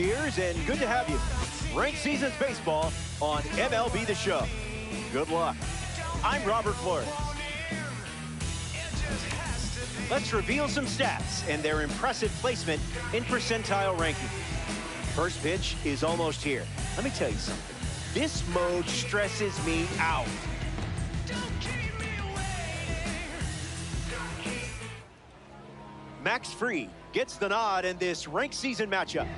Cheers and good to have you. Ranked Seasons Baseball on MLB The Show. Good luck. I'm Robert Flores. Let's reveal some stats and their impressive placement in percentile ranking. First pitch is almost here. Let me tell you something. This mode stresses me out. Max Fried gets the nod in this ranked season matchup.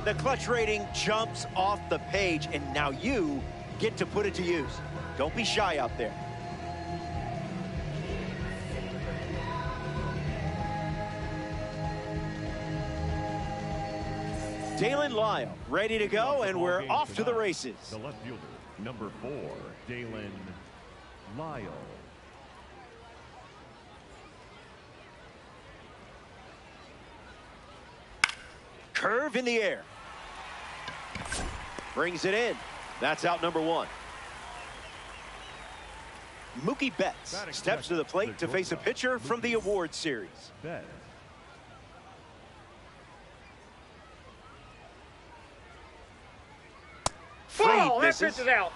The clutch rating jumps off the page, and now you get to put it to use. Don't be shy out there. Dalen Lyle ready to go, and we're off to the races. The left fielder, number 4, Dalen Lyle. Curve in the air. Brings it in. That's out number 1. Mookie Betts steps to the plate to face a pitcher from the award series. Oh, that pitch is out.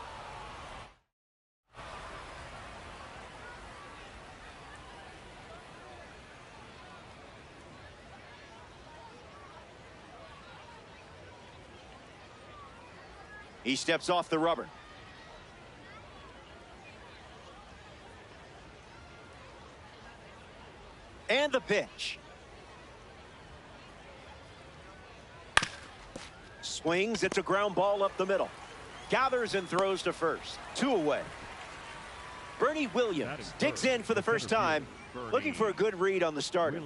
He steps off the rubber. And the pitch. Swings. It's a ground ball up the middle. Gathers and throws to first. 2 away. Bernie Williams digs in for the first time, looking for a good read on the starter.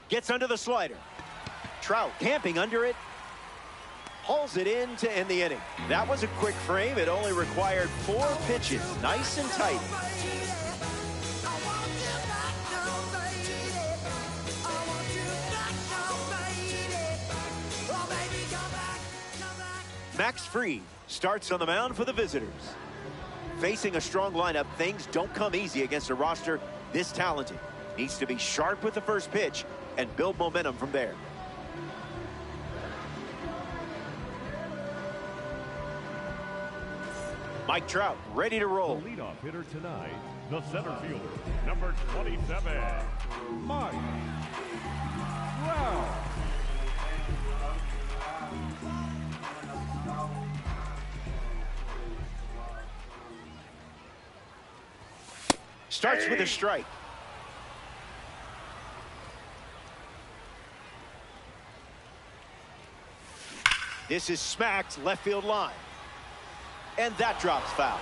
Gets under the slider. Trout camping under it. Hauls it in to end the inning. That was a quick frame. It only required 4 pitches. Nice and tight. Max Fried starts on the mound for the visitors. Facing a strong lineup, things don't come easy against a roster this talented. Needs to be sharp with the first pitch and build momentum from there. Mike Trout ready to roll. The leadoff hitter tonight, the center fielder, number 27, Mike Trout. Starts with a strike. This is smacked left field line. And that drops foul.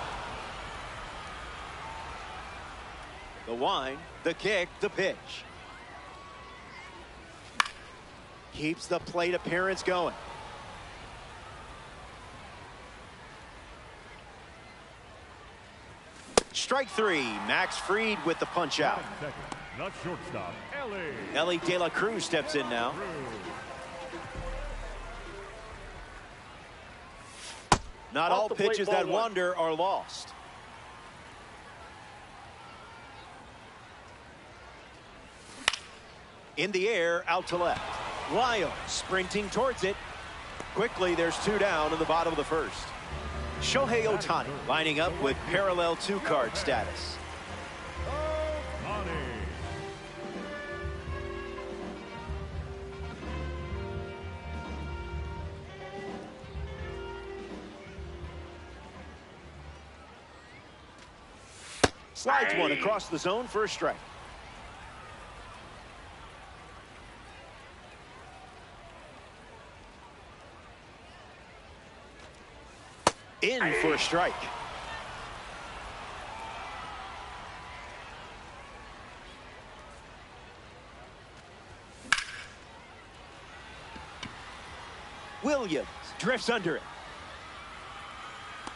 The wind, the kick, the pitch. Keeps the plate appearance going. Strike three. Max Fried with the punch out. The shortstop, Elly De La Cruz steps in now. Not all pitches that wander are lost. In the air, out to left. Lyle sprinting towards it. Quickly, there's two down in the bottom of the first. Shohei Ohtani lining up with parallel two-card status. Slides one across the zone for a strike. In for a strike. Williams drifts under it.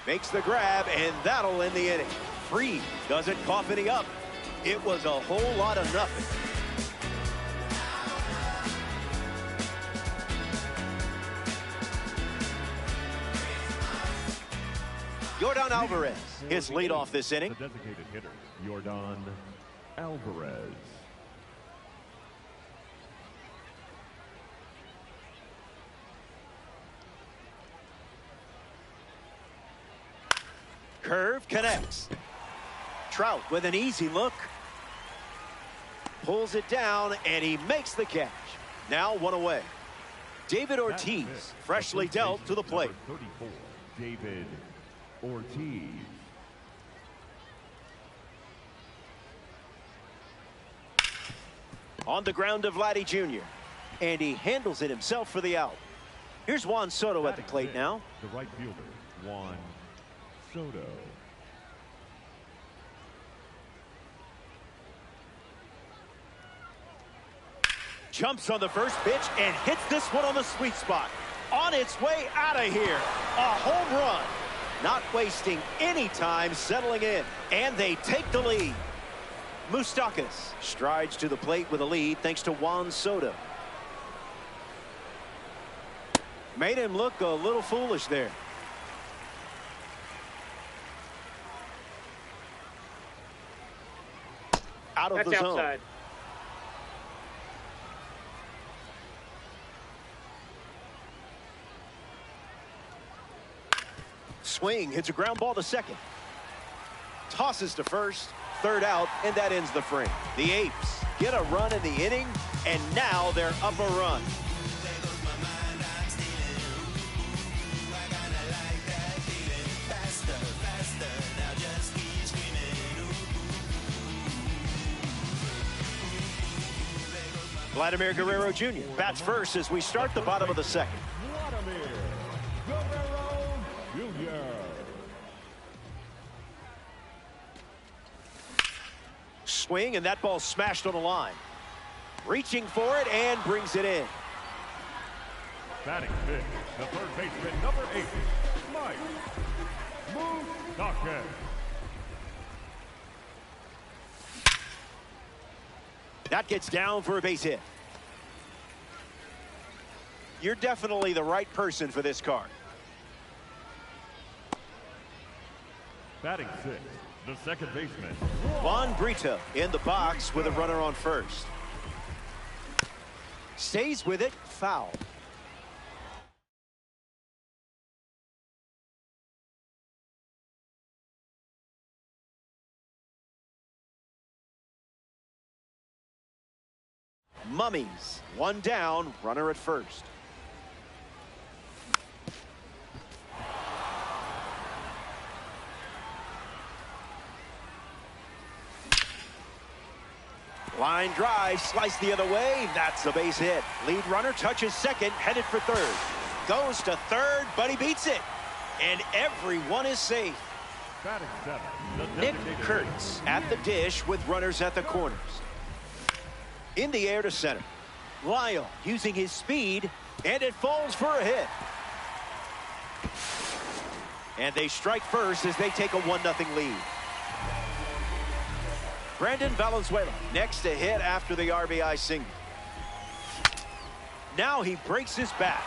Makes the grab, and that'll end the inning. Fried doesn't cough any up. It was a whole lot of nothing. Yordan Alvarez, his leadoff this inning. The designated hitter, Yordan Alvarez. Curve connects. Trout with an easy look. Pulls it down, and he makes the catch. Now one away. David Ortiz, freshly dealt to the plate. 34, David Ortiz. On the ground of Vladdy Jr. And he handles it himself for the out. Here's Juan Soto at the plate now. The right fielder, Juan Soto. Jumps on the first pitch and hits this one on the sweet spot. On its way out of here. A home run. Not wasting any time settling in. And they take the lead. Moustakas strides to the plate with a lead thanks to Juan Soto. Made him look a little foolish there. Out of the zone. Outside. Swing, hits a ground ball to second. Tosses to first, third out, and that ends the frame. The Apes get a run in the inning, and now they're up a run. Vladimir Guerrero Jr. bats first as we start the bottom of the second. Vladimir Guerrero Jr. Swing, and that ball smashed on the line. Reaching for it and brings it in. Batting fifth, the third baseman, number 8, Mike Moustakas. That gets down for a base hit. You're definitely the right person for this card. Batting sixth, the second baseman, Juan Brito in the box with a runner on first. Stays with it, foul. Mummies, one down, runner at first. Line drive, sliced the other way. That's a base hit. Lead runner touches second, headed for third. Goes to third, but he beats it. And everyone is safe. Batting seven, the Nick designated Kurtz at the dish with runners at the corners. In the air to center. Lyle using his speed, and it falls for a hit. And they strike first as they take a 1-0 lead. Brandon Valenzuela next to hit after the RBI single. Now he breaks his back.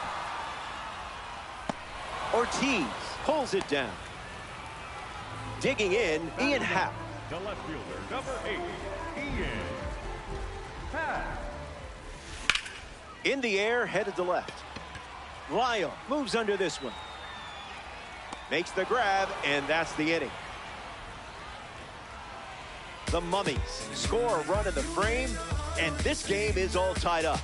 Ortiz pulls it down. Digging in, Ian Happ. The left fielder, number 8, Ian Happ. In the air, headed to left. Lyle moves under this one. Makes the grab, and that's the inning. The Mummies score a run in the frame, and this game is all tied up.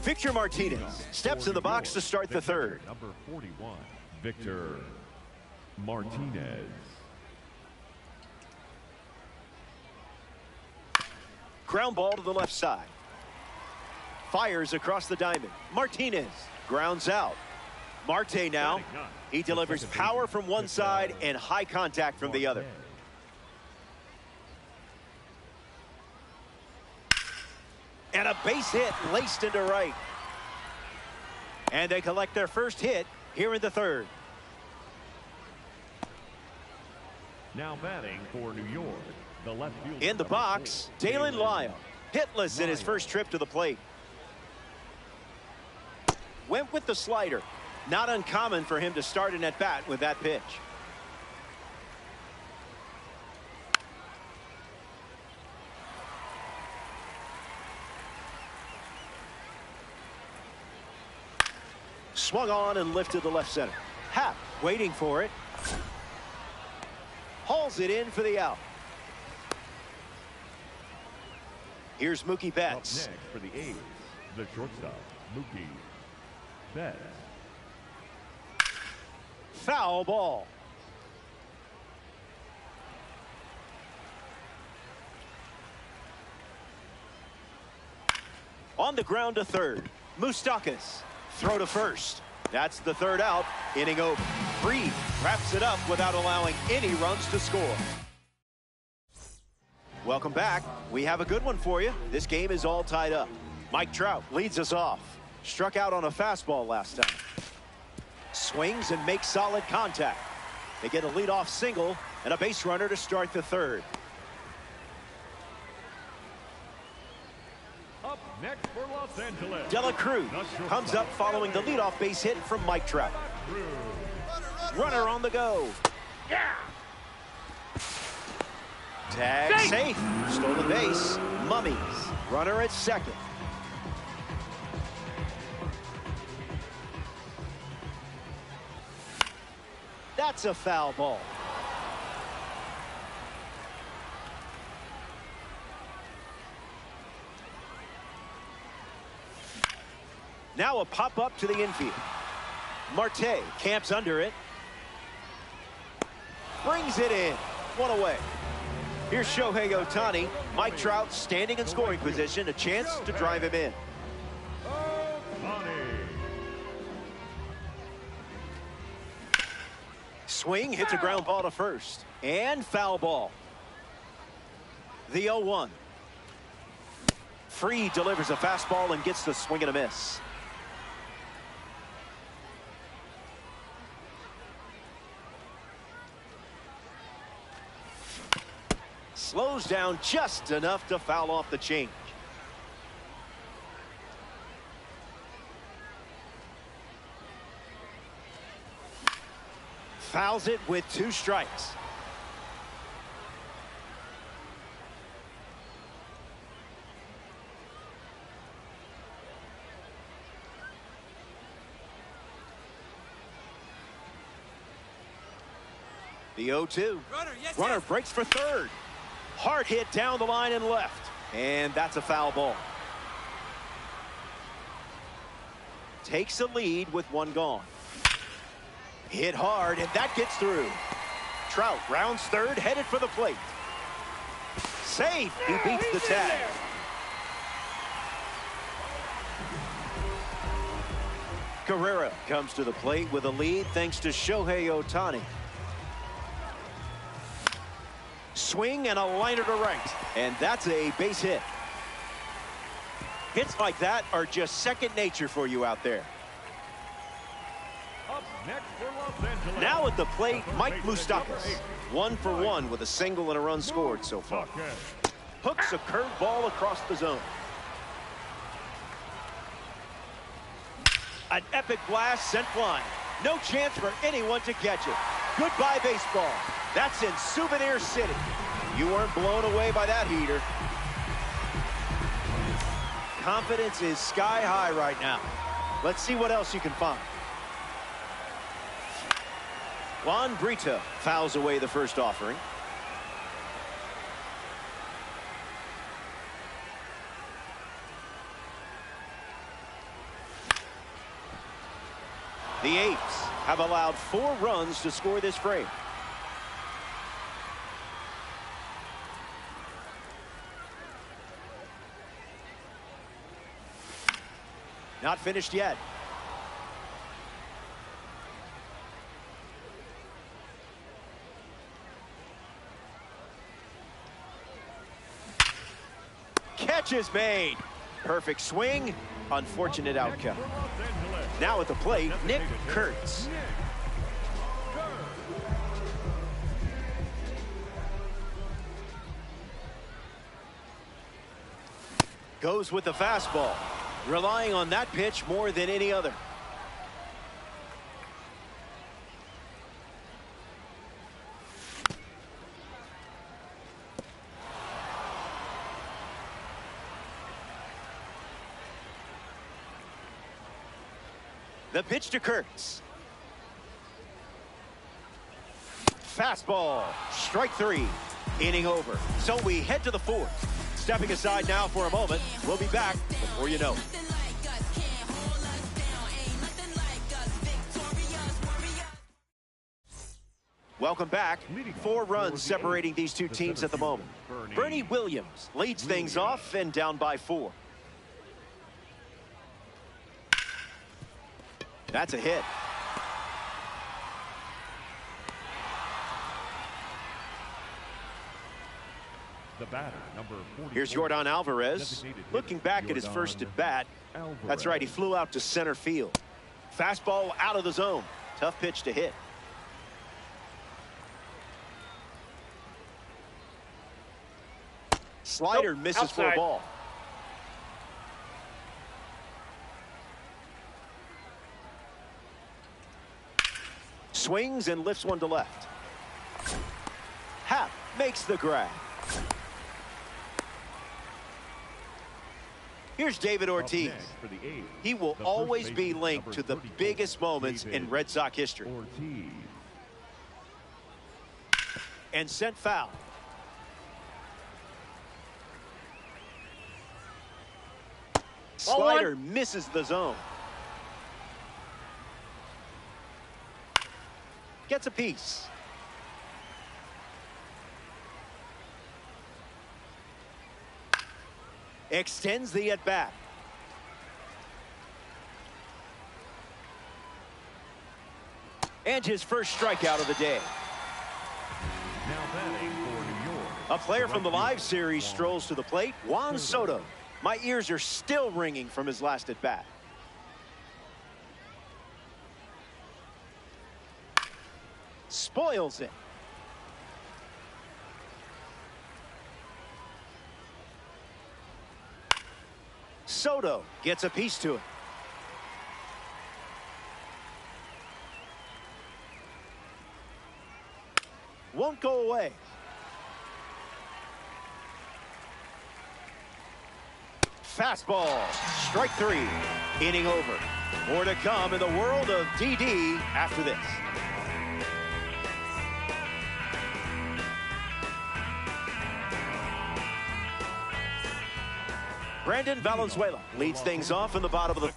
Victor Martinez steps in the box to start the third. Number 41, Victor Martinez. Ground ball to the left side. Fires across the diamond. Martinez grounds out. Marte now. He delivers power from one side and high contact from the other. And a base hit laced into right. And they collect their first hit here in the third. Now batting for New York, the left fielder. In the box, Dalen Lyle. Hitless in his first trip to the plate. Went with the slider. Not uncommon for him to start an at-bat with that pitch. Swung on and lifted to left center. Happ waiting for it. Hauls it in for the out. Here's Mookie Betts. Up next for the A's, the shortstop, Mookie Betts. Foul ball. On the ground to third. Moustakas. Throw to first. That's the third out. Inning over. Breed wraps it up without allowing any runs to score. Welcome back. We have a good one for you. This game is all tied up. Mike Trout leads us off. Struck out on a fastball last time. Swings and makes solid contact. They get a leadoff single and a base runner to start the third. Up next for Los Angeles, Dela Cruz comes up following the leadoff base hit from Mike Trout. Runner on the go. Yeah. Tag safe. Stolen base. Mummies. Runner at second. That's a foul ball. Now a pop-up to the infield. Marte camps under it. Brings it in. One away. Here's Shohei Ohtani. Mike Trout standing in scoring position. A chance to drive him in. Swing hits a ground ball to first. And foul ball. The 0-1. Fried delivers a fastball and gets the swing and a miss. Slows down just enough to foul off the change. Fouls it with 2 strikes. The 0-2. Runner breaks for third. Hard hit down the line and left. And that's a foul ball. Takes a lead with 1 gone. Hit hard, and that gets through. Trout rounds third, headed for the plate. Safe. He beats the tag. Guerrero comes to the plate with a lead thanks to Shohei Ohtani. Swing and a liner to right. And that's a base hit. Hits like that are just second nature for you out there. Up next for Los Angeles. Now at the plate, Mike Moustakas. 1 for 1 with a single and a run scored so far. Hooks a curveball across the zone. An epic blast sent flying. No chance for anyone to catch it. Goodbye baseball. That's in Souvenir City. You weren't blown away by that heater. Confidence is sky high right now. Let's see what else you can find. Juan Brito fouls away the first offering. The Apes have allowed 4 runs to score this frame. Not finished yet. Catch is made. Perfect swing. Unfortunate outcome. Now at the plate, Nick Kurtz. Goes with the fastball, relying on that pitch more than any other. The pitch to Kurtz. Fastball, strike 3, inning over. So we head to the 4th. Stepping aside now for a moment. We'll be back before you know it. Welcome back. 4 runs separating these two teams at the moment. Bernie Williams leads things off and down by 4. That's a hit. The batter, number 44. Here's Yordan Alvarez looking back at his first at bat. That's right, he flew out to center field. Fastball out of the zone. Tough pitch to hit. Slider misses outside. for a ball. Swings and lifts one to left. Happ makes the grab. Here's David Ortiz. He will always be linked to the biggest moments in Red Sox history. And sent foul. Slider misses the zone. Gets a piece. Extends the at-bat. And his first strikeout of the day. Now batting for New York. A player from the live series strolls to the plate. Juan Soto. My ears are still ringing from his last at-bat. Spoils it. Soto gets a piece to it. Won't go away. Fastball, strike 3, inning over. More to come in the world of DD after this. Brandon Valenzuela leads things off in the bottom of the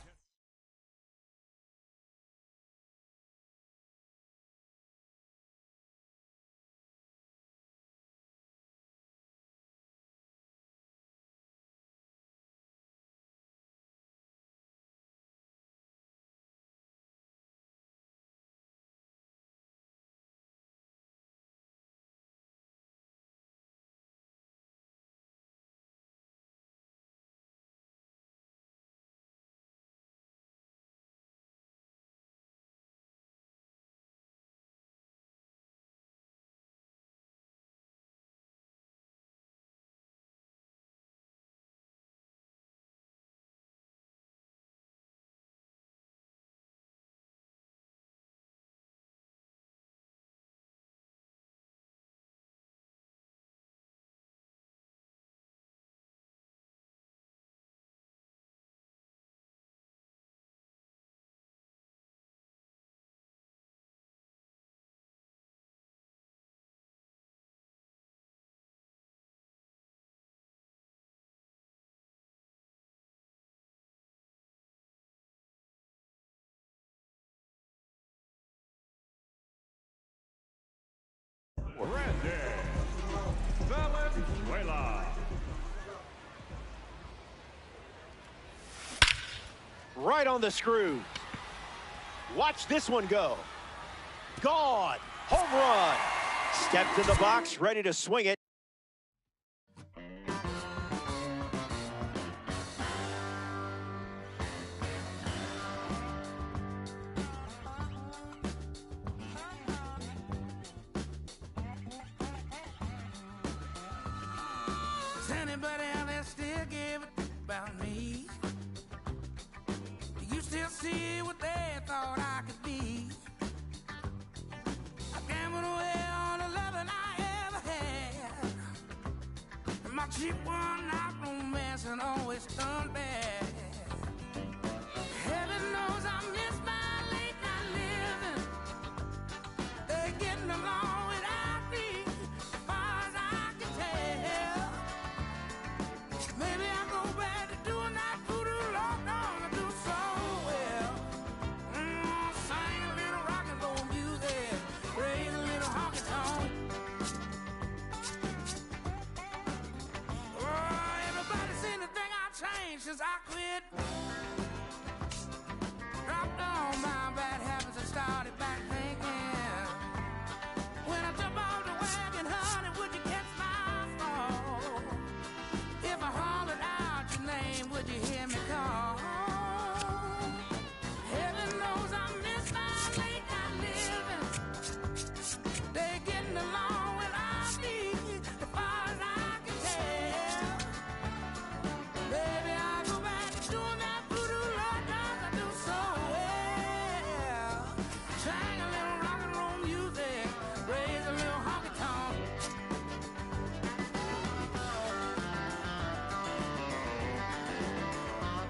right on the screws. Watch this one go. Gone. Home run. Stepped in the box, ready to swing it. Does anybody out there still give a about me? Do you still see what they thought I could be? I gambled away on the loving I ever had. And my cheap one night romance and always done bad. Heaven knows I miss my late night living. They're getting along without me, as far as I can tell. Maybe I'll go back to doing that voodoo lockdown. I do so well. Sing a little rock and roll music, raise a little honky tonk. Oh, everybody seems to think I changed since I quit. Dropped all my bad habits and started back thinking. When I jump off the wagon, honey, would you catch my fall? If I hollered out your name, would you hear me call? Heaven knows I miss my late night living. They're getting along without me, as far as I can tell. Baby, I'll go back to doing that voodoo Lord knows I do so well. Sing a little rock and roll music, raise a little honky tonk.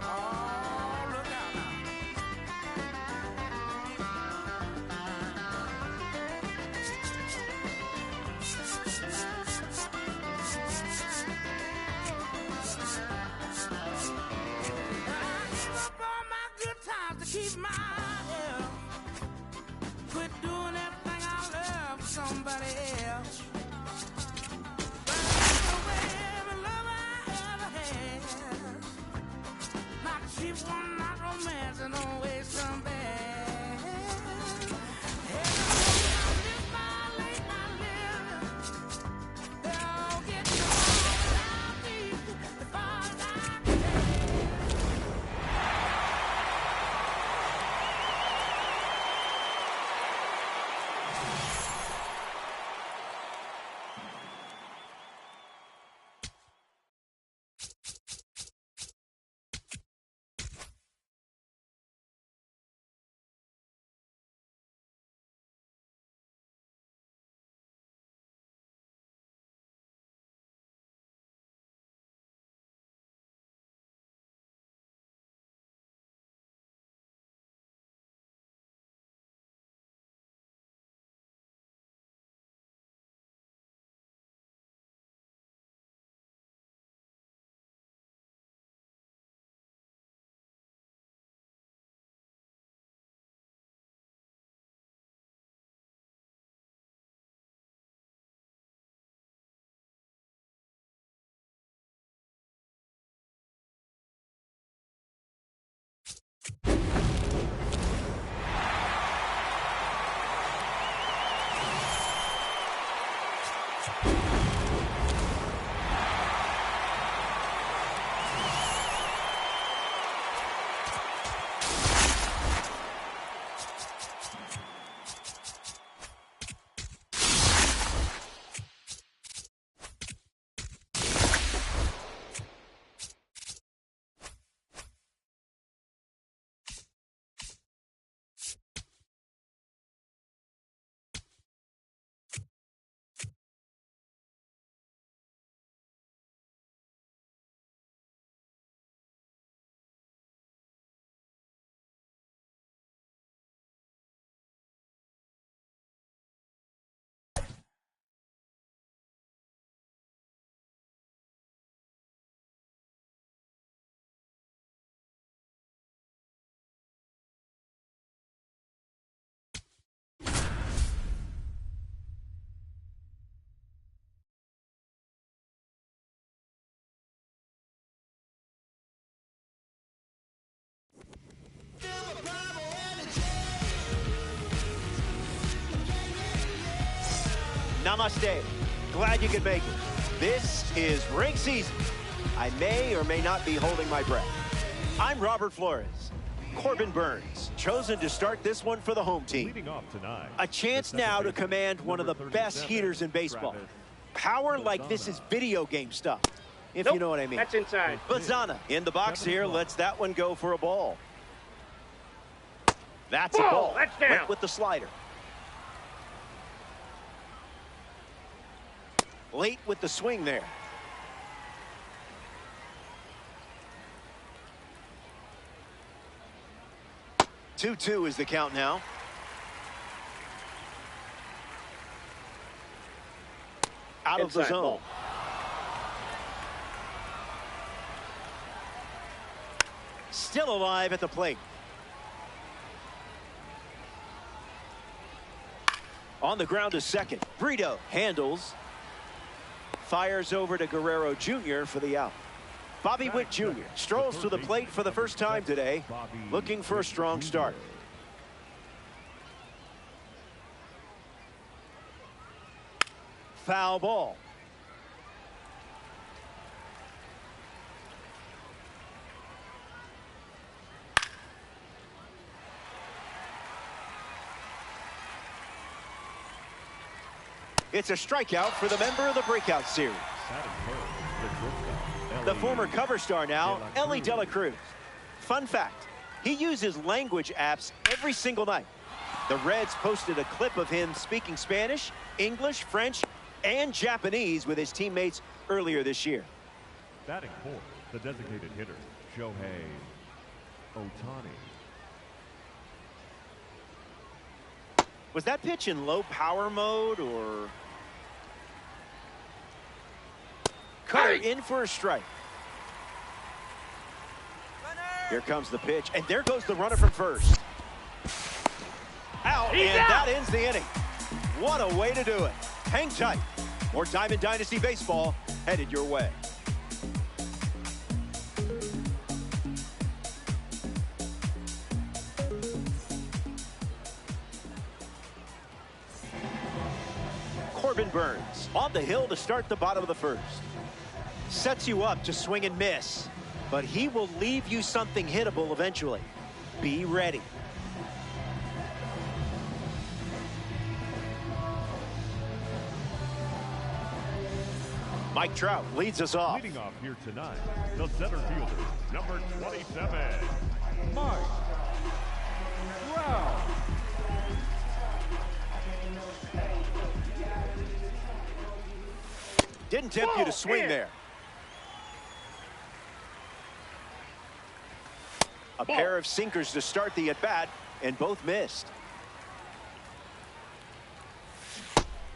Oh, look out now. I give up all my good times to keep my health. Quit doing everything I love for somebody else. Burn away every love I ever had. Not cheap one, not romance, and always some bad. Heaven knows I miss my late night living. They're all getting along without me, as far as I can tell. Namaste. Glad you could make it. This is ring season. I may or may not be holding my breath. I'm Robert Flores. Corbin Burns, chosen to start this one for the home team. Leading off tonight, A chance now to command one of the best heaters in baseball. Power like this is video game stuff, if you know what I mean. That's inside. Lozano in the box here, lets that one go for a ball. That's a ball. That's down. Went with the slider. Late with the swing there. Two-two is the count now. Out of the Inside zone. ball. Still alive at the plate. On the ground to second. Brito handles. Fires over to Guerrero Jr. for the out. Bobby Witt Jr. strolls to the plate for the first time today, looking for a strong start. Foul ball. It's a strikeout for the member of the breakout series. The former cover star now, Elly De La Cruz. Fun fact, he uses language apps every single night. The Reds posted a clip of him speaking Spanish, English, French, and Japanese with his teammates earlier this year. Batting fourth, the designated hitter, Shohei Ohtani. Was that pitch in low power mode or? Cutter in for a strike. Here comes the pitch, and there goes the runner from first. Out, and that ends the inning. What a way to do it. Hang tight. More Diamond Dynasty Baseball headed your way. Corbin Burns on the hill to start the bottom of the first. Sets you up to swing and miss, but he will leave you something hittable eventually. Be ready. Mike Trout leads us off. Leading off here tonight, the center fielder, number 27, Mike Trout. Didn't tempt you to swing there. A pair of sinkers to start the at-bat, and both missed.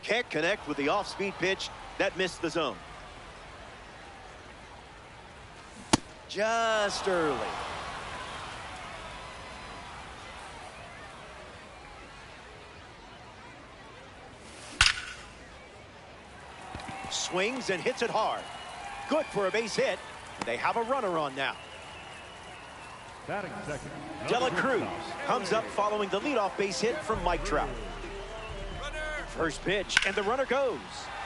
Can't connect with the off-speed pitch. That missed the zone. Just early. Swings and hits it hard. Good for a base hit. They have a runner on now. Batting second, De La Cruz comes up following the leadoff base hit from Mike Trout. First pitch, and the runner goes.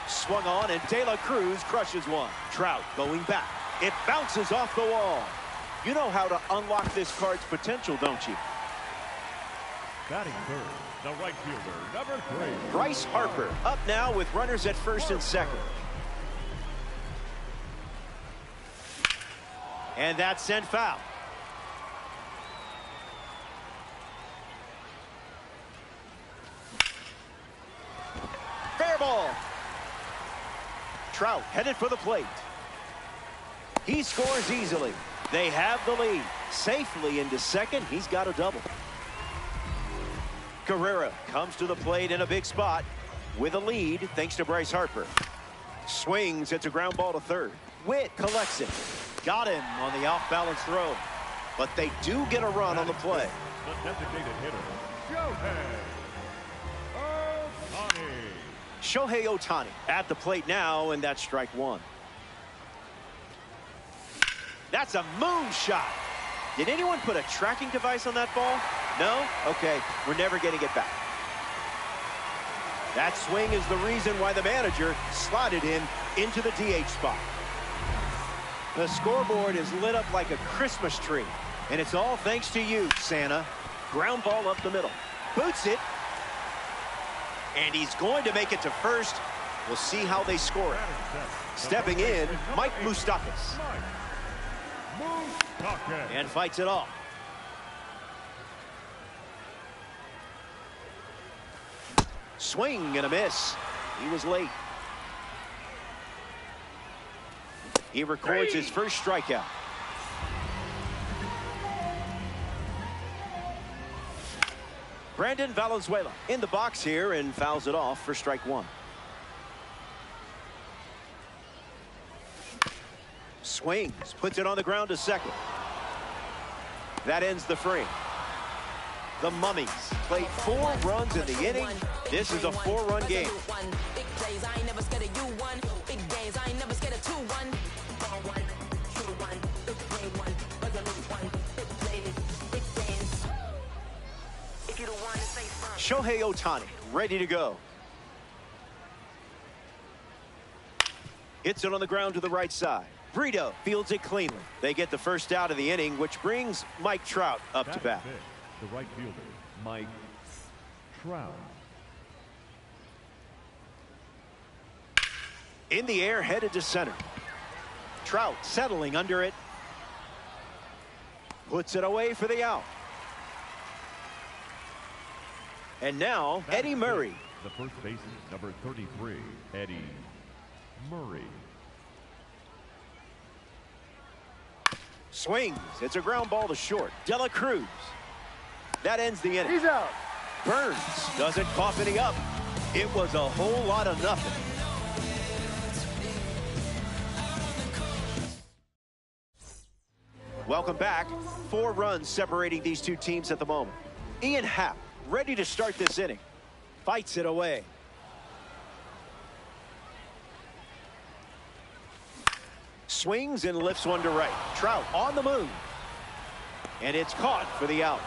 Swung on, and De La Cruz crushes one. Trout going back. It bounces off the wall. You know how to unlock this card's potential, don't you? batting third, the right fielder, number 3. Bryce Harper up now with runners at first and second. And that's sent foul. Fair ball. Trout headed for the plate. He scores easily. They have the lead. Safely into second. He's got a double. Guerrero comes to the plate in a big spot with a lead thanks to Bryce Harper. Swings. It's a ground ball to third. Witt collects it. Got him on the off-balance throw. But they do get a run on the play. The designated hitter, Shohei Ohtani. Shohei Ohtani at the plate now, and that's strike one. That's a moonshot. Did anyone put a tracking device on that ball? No? Okay, we're never getting it back. That swing is the reason why the manager slotted him into the DH spot. The scoreboard is lit up like a Christmas tree, and it's all thanks to you, Santa. Ground ball up the middle. Boots it. And he's going to make it to first. We'll see how they score it. Stepping in, Mike Moustakas. And fights it off. Swing and a miss. He was late. He records his first strikeout. Brandon Valenzuela in the box here and fouls it off for strike one. Swings, puts it on the ground to second. That ends the frame. The Mummies played 4 runs in the inning. This is a 4-run game. Big plays, I ain't never scared of you one. Big games, I ain't never scared of 2-1. Shohei Ohtani ready to go. Hits it on the ground to the right side. Brito fields it cleanly. They get the first out of the inning, which brings Mike Trout up to bat. The right fielder, Mike Trout. In the air, headed to center. Trout settling under it. Puts it away for the out. And now, Eddie Murray. The first baseman, number 33, Eddie Murray. Swings. It's a ground ball to short. Dela Cruz. That ends the inning. He's out. Burns doesn't cough any up. It was a whole lot of nothing. Welcome back. 4 runs separating these two teams at the moment. Ian Happ ready to start this inning. Fights it away. Swings and lifts one to right. Trout on the move. And it's caught for the out.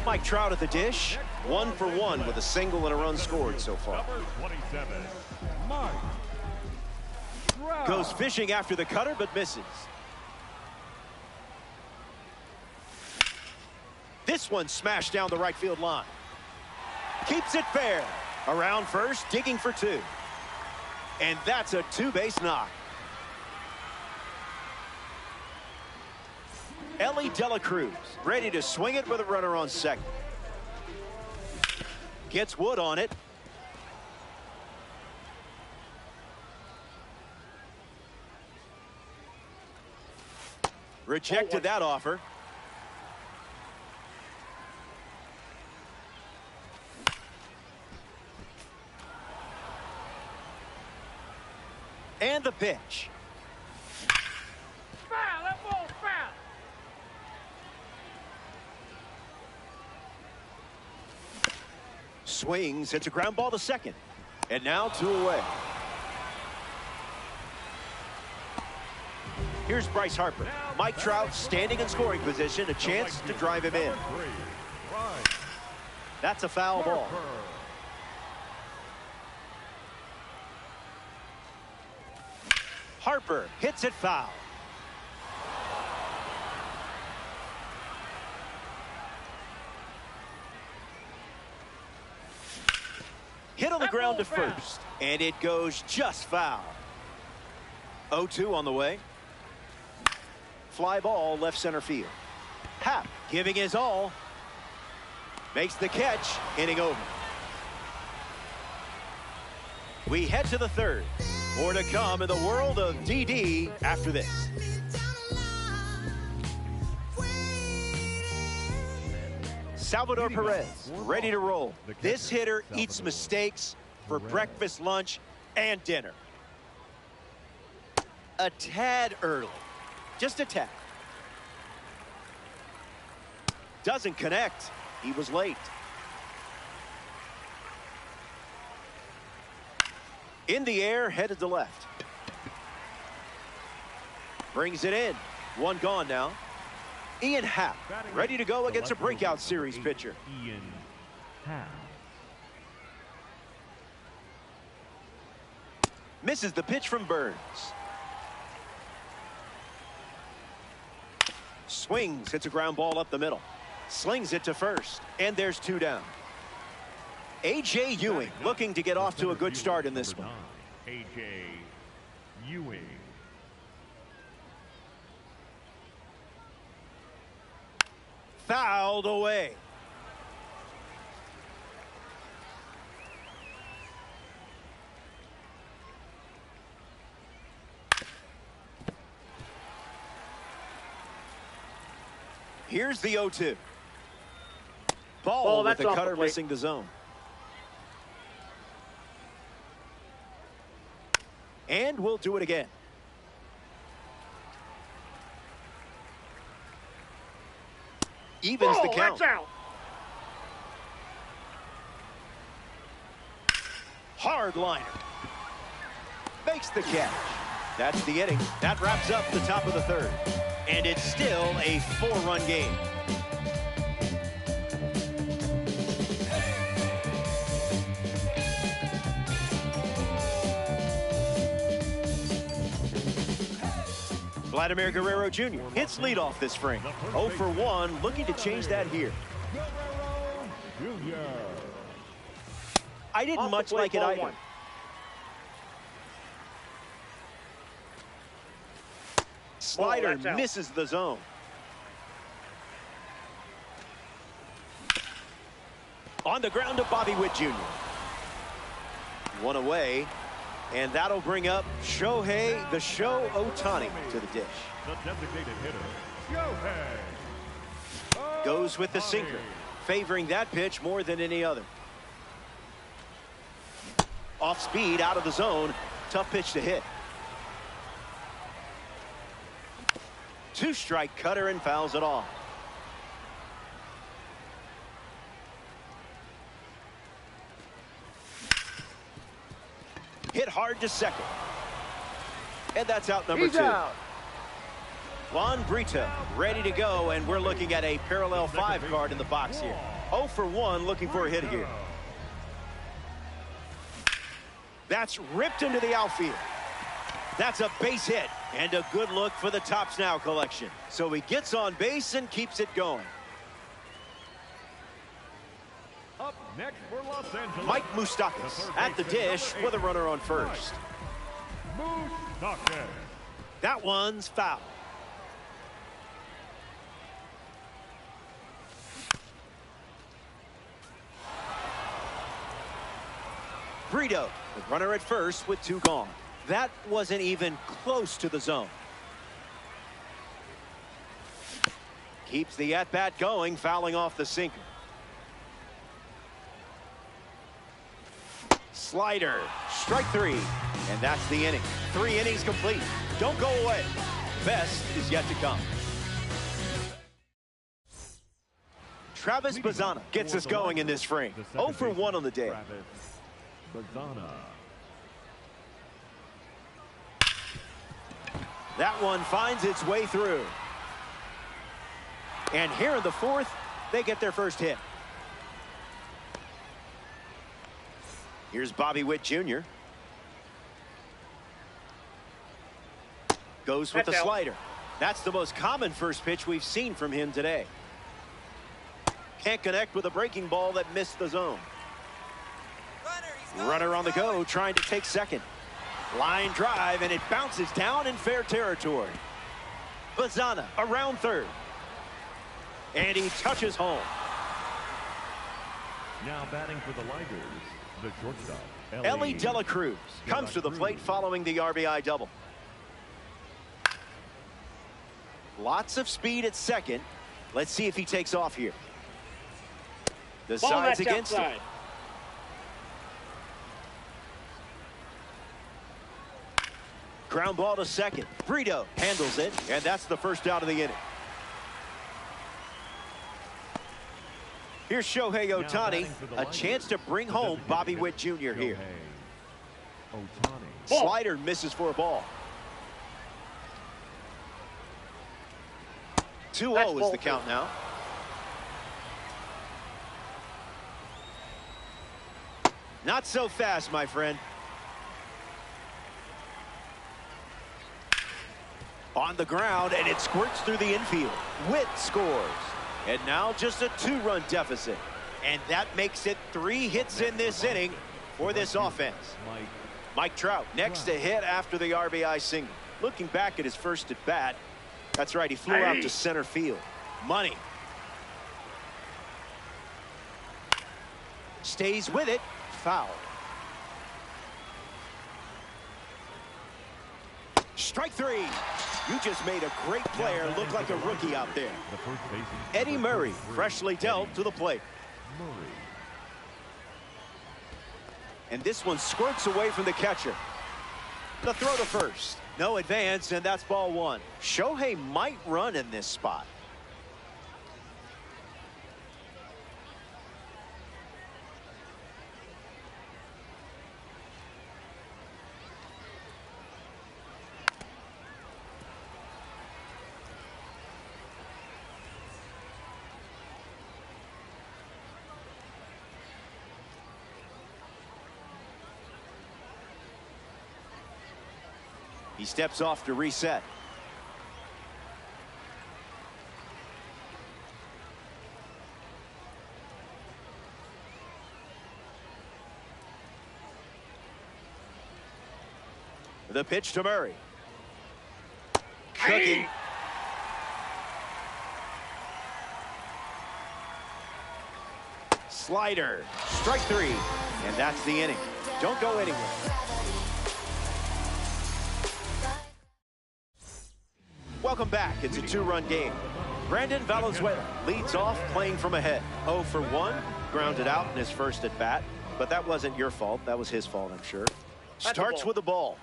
Mike Trout at the dish. 1 for 1 with a single and a run scored so far. Number 27, Mike Trout. Goes fishing after the cutter but misses. This one smashed down the right field line. Keeps it fair. Around first, digging for 2. And that's a 2-base knock. Elly De La Cruz ready to swing it with a runner on second. Gets Wood on it. Rejected that offer. And the pitch. Foul. That ball's foul. Swings. It's a ground ball to second. And now 2 away. Here's Bryce Harper. Mike Trout standing in scoring position. A chance to drive him in. That's a foul ball. Harper hits it foul. Hit on the ground to first. And it goes just foul. 0-2 on the way. Fly ball left center field. Happ giving his all. Makes the catch. Inning over. We head to the 3rd. More to come in the world of DD after this. Salvador Perez ready to roll. This hitter eats mistakes for breakfast, lunch, and dinner. A tad early. Just a tad. Doesn't connect. He was late. In the air, headed to left. Brings it in. 1 gone now. Ian Happ ready to go against a breakout series pitcher. Ian Happ. Misses the pitch from Burns. Swings, hits a ground ball up the middle. Slings it to first, and there's 2 down. A.J. Ewing looking to get off to a good start in this one. A.J. Ewing. Fouled away. Here's the 0-2. Ball with the cutter missing the zone. And we'll do it again. Evens the count. That's out. Hard liner. Makes the catch. That's the inning. That wraps up the top of the 3rd. And it's still a 4-run game. Vladimir Guerrero Jr. hits leadoff this frame. 0 for 1, looking to change that here. I didn't much like it either. Slider misses the zone. On the ground to Bobby Witt Jr. 1 away. And that'll bring up Shohei the Show Ohtani to the dish. The designated hitter, Shohei. Goes with the sinker, favoring that pitch more than any other. Off speed, out of the zone. Tough pitch to hit. 2-strike cutter and fouls it off. Hit hard to second. And that's out number 2. Out. Juan Brito ready to go, and we're looking at a parallel 5 card in the box here. 0 for 1, looking for a hit here. That's ripped into the outfield. That's a base hit, and a good look for the Tops Now collection. So he gets on base and keeps it going. Up next for Los Angeles, Mike Moustakas at the dish with a runner on first. Moustakas. That one's foul. Brito, the runner at first with 2 gone. That wasn't even close to the zone. Keeps the at-bat going, fouling off the sinker. Slider, strike 3, and that's the inning. 3 innings complete. Don't go away. Best is yet to come. Travis Bazzana gets us going in this frame. 0 for 1 on the day. Bazzana. That one finds its way through. And here in the 4th, they get their first hit. Here's Bobby Witt Jr. Goes with the slider. That's the most common first pitch we've seen from him today. Can't connect with a breaking ball that missed the zone. Runner on the go, trying to take second. Line drive, and it bounces down in fair territory. Bazzana around third. And he touches home. Now batting for the Ligers, the shortstop, Elly De La Cruz comes to the plate following the RBI double. Lots of speed at second. Let's see if he takes off here. The side's against him. Ground ball to second. Brito handles it, and that's the first out of the inning. Here's Shohei Ohtani, a chance to bring home Bobby Witt Jr. here. Slider misses for a ball. 2-0 is the count now. Not so fast, my friend. On the ground, and it squirts through the infield. Witt scores. And now just a 2-run deficit. And that makes it 3 hits in this inning for this offense. Mike Trout next to hit after the RBI single. Looking back at his first at bat, that's right, he flew out to center field. Money. Stays with it. Foul. Strike 3. You just made a great player look like a rookie out there. Eddie Murray freshly dealt to the plate. And this one squirts away from the catcher. The throw to first. No advance, and that's ball 1. Shohei might run in this spot. He steps off to reset. The pitch to Murray. Cooking. Slider. Strike 3. And that's the inning. Don't go anywhere. Welcome back. It's a 2-run game. Brandon Valenzuela leads off playing from ahead. 0 for 1. Grounded out in his first at bat. But that wasn't your fault. That was his fault, I'm sure. Starts with the ball.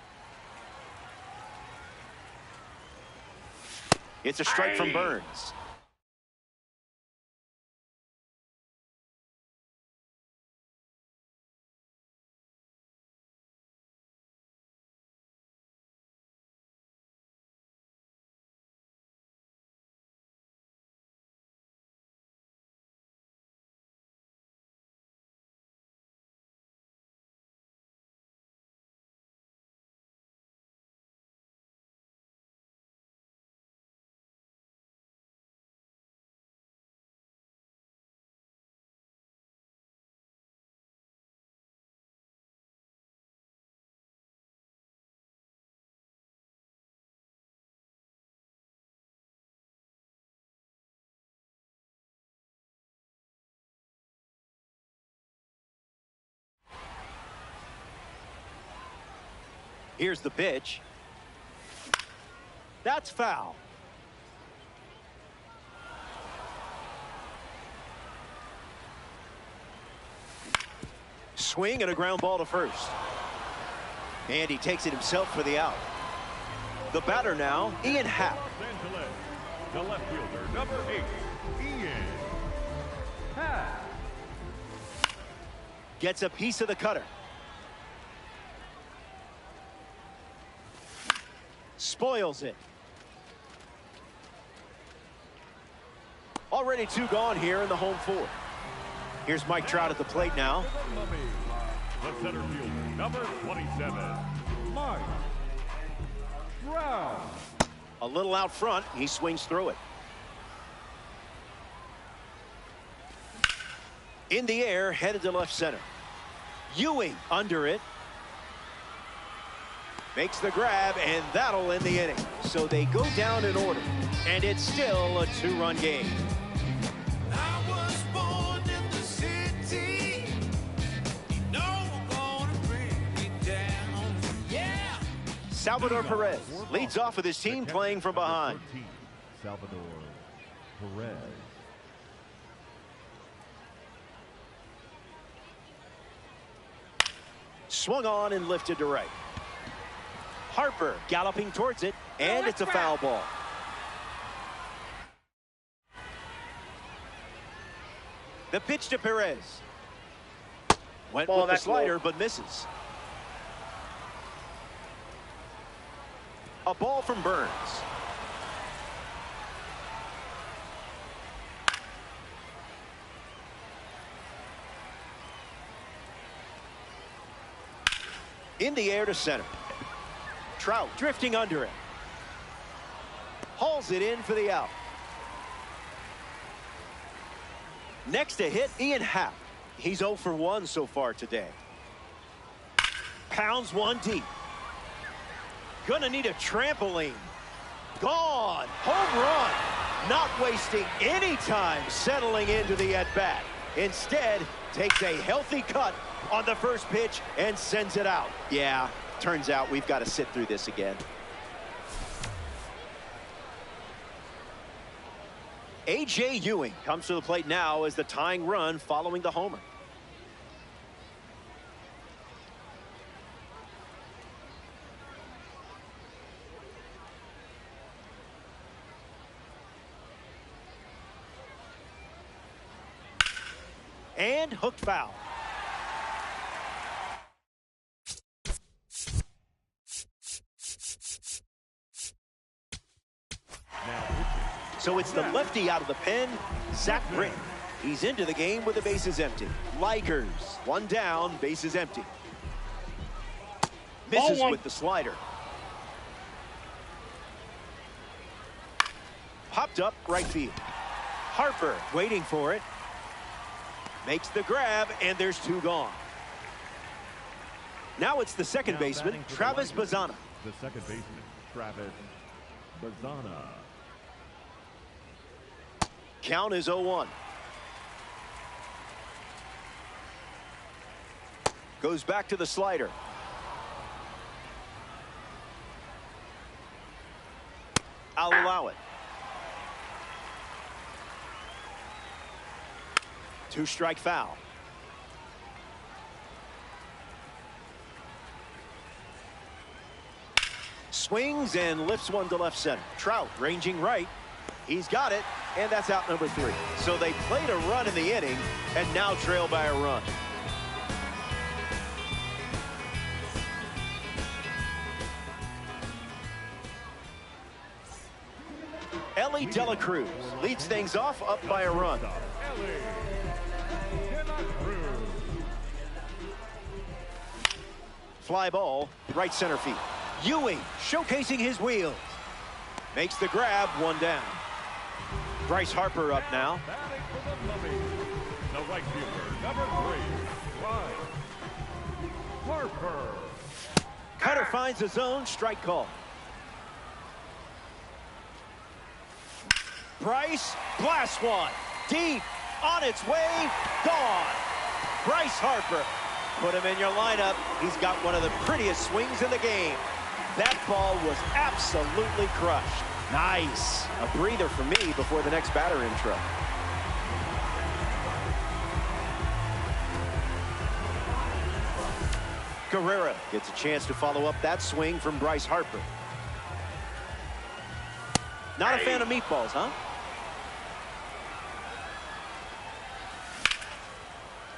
It's a strike from Burns. Here's the pitch. That's foul. Swing and a ground ball to first. And he takes it himself for the out. The batter now, Ian Happ. Los Angeles, the left fielder, number 8, Ian Happ. Gets a piece of the cutter. Spoils it. Already 2 gone here in the home 4. Here's Mike Trout at the plate now. The center fielder, number 27, Mike Trout. A little out front. He swings through it. In the air, headed to left center. Ewing under it. Makes the grab, and that'll end the inning. So they go down in order, and it's still a 2-run game. I was born in the city. You know we're gonna bring me down. Yeah. Salvador Perez leads off with his team playing from behind. 13, Salvador Perez. Swung on and lifted to right. Harper galloping towards it, and it's a foul ball. The pitch to Perez. Went with the slider, but misses. A ball from Burns. In the air to center. Trout drifting under it. hauls it in for the out. Next to hit, Ian Happ. He's 0 for 1 so far today. Pounds one deep. Gonna need a trampoline. Gone. Home run. Not wasting any time settling into the at-bat. Instead, takes a healthy cut on the first pitch and sends it out. Yeah, turns out we've got to sit through this again. A.J. Ewing comes to the plate now as the tying run following the homer. And hooked foul. So it's the lefty out of the pen, Zach Britton. He's into the game with the bases empty. Likers, one down, bases empty. Misses with the slider. Popped up right field. Harper waiting for it. Makes the grab, and there's 2 gone. Now it's the second baseman, Travis Bazzana. The second baseman, Travis Bazzana. Count is 0-1. Goes back to the slider. I'll allow it. 2-strike foul. Swings and lifts one to left center. Trout ranging right. He's got it, and that's out number 3. So they played a run in the inning and now trail by a run. Elly De La Cruz leads things off up by a run. Fly ball, right center field. Ewing showcasing his wheels. Makes the grab, 1 down. Bryce Harper up now. The right fielder, number 3, Bryce Harper. Cutter finds the zone, strike call. Bryce blasts one. Deep, on its way, gone. Bryce Harper. Put him in your lineup. He's got one of the prettiest swings in the game. That ball was absolutely crushed. Nice. A breather for me before the next batter intro. Guerrero gets a chance to follow up that swing from Bryce Harper. Not a fan of meatballs, huh?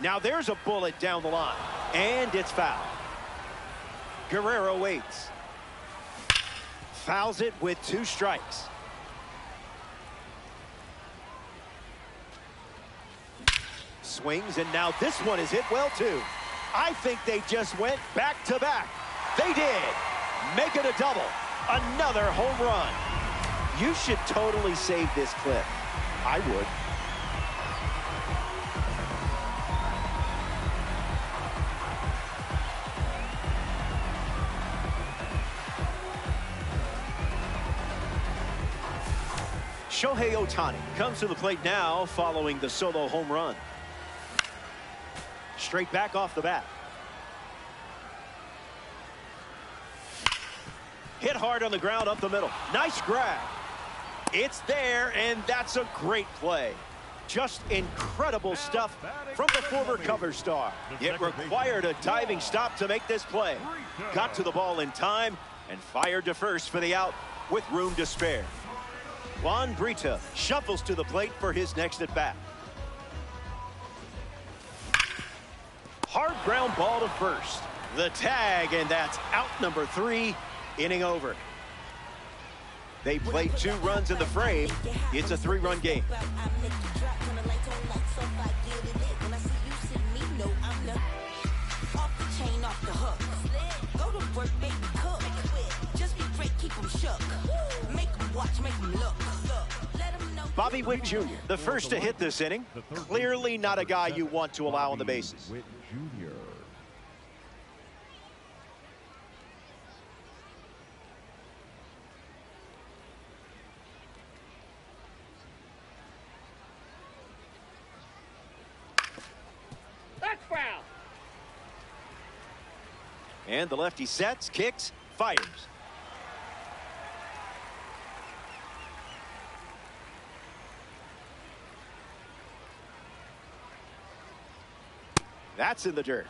Now there's a bullet down the line, and it's foul. Guerrero waits. Fouls it with 2 strikes. Swings, and now this one is hit well, too. I think they just went back-to-back. They did. Make it a double. Another home run. You should totally save this clip. I would. Shohei Ohtani comes to the plate now following the solo home run. Straight back off the bat. Hit hard on the ground up the middle. Nice grab. It's there, and that's a great play. Just incredible stuff from the former cover star. It required a diving stop to make this play. Got to the ball in time and fired to first for the out with room to spare. Juan Brito shuffles to the plate for his next at-bat. Hard ground ball to first. The tag, and that's out number 3, inning over. They played 2 runs in the frame. It's a 3-run game. Watch me make him look. Let him know. Bobby Witt Jr., the first to hit this inning. Clearly not a guy you want to allow on the bases. Witt Jr. That's foul. And the lefty sets, kicks, fires. That's in the dirt.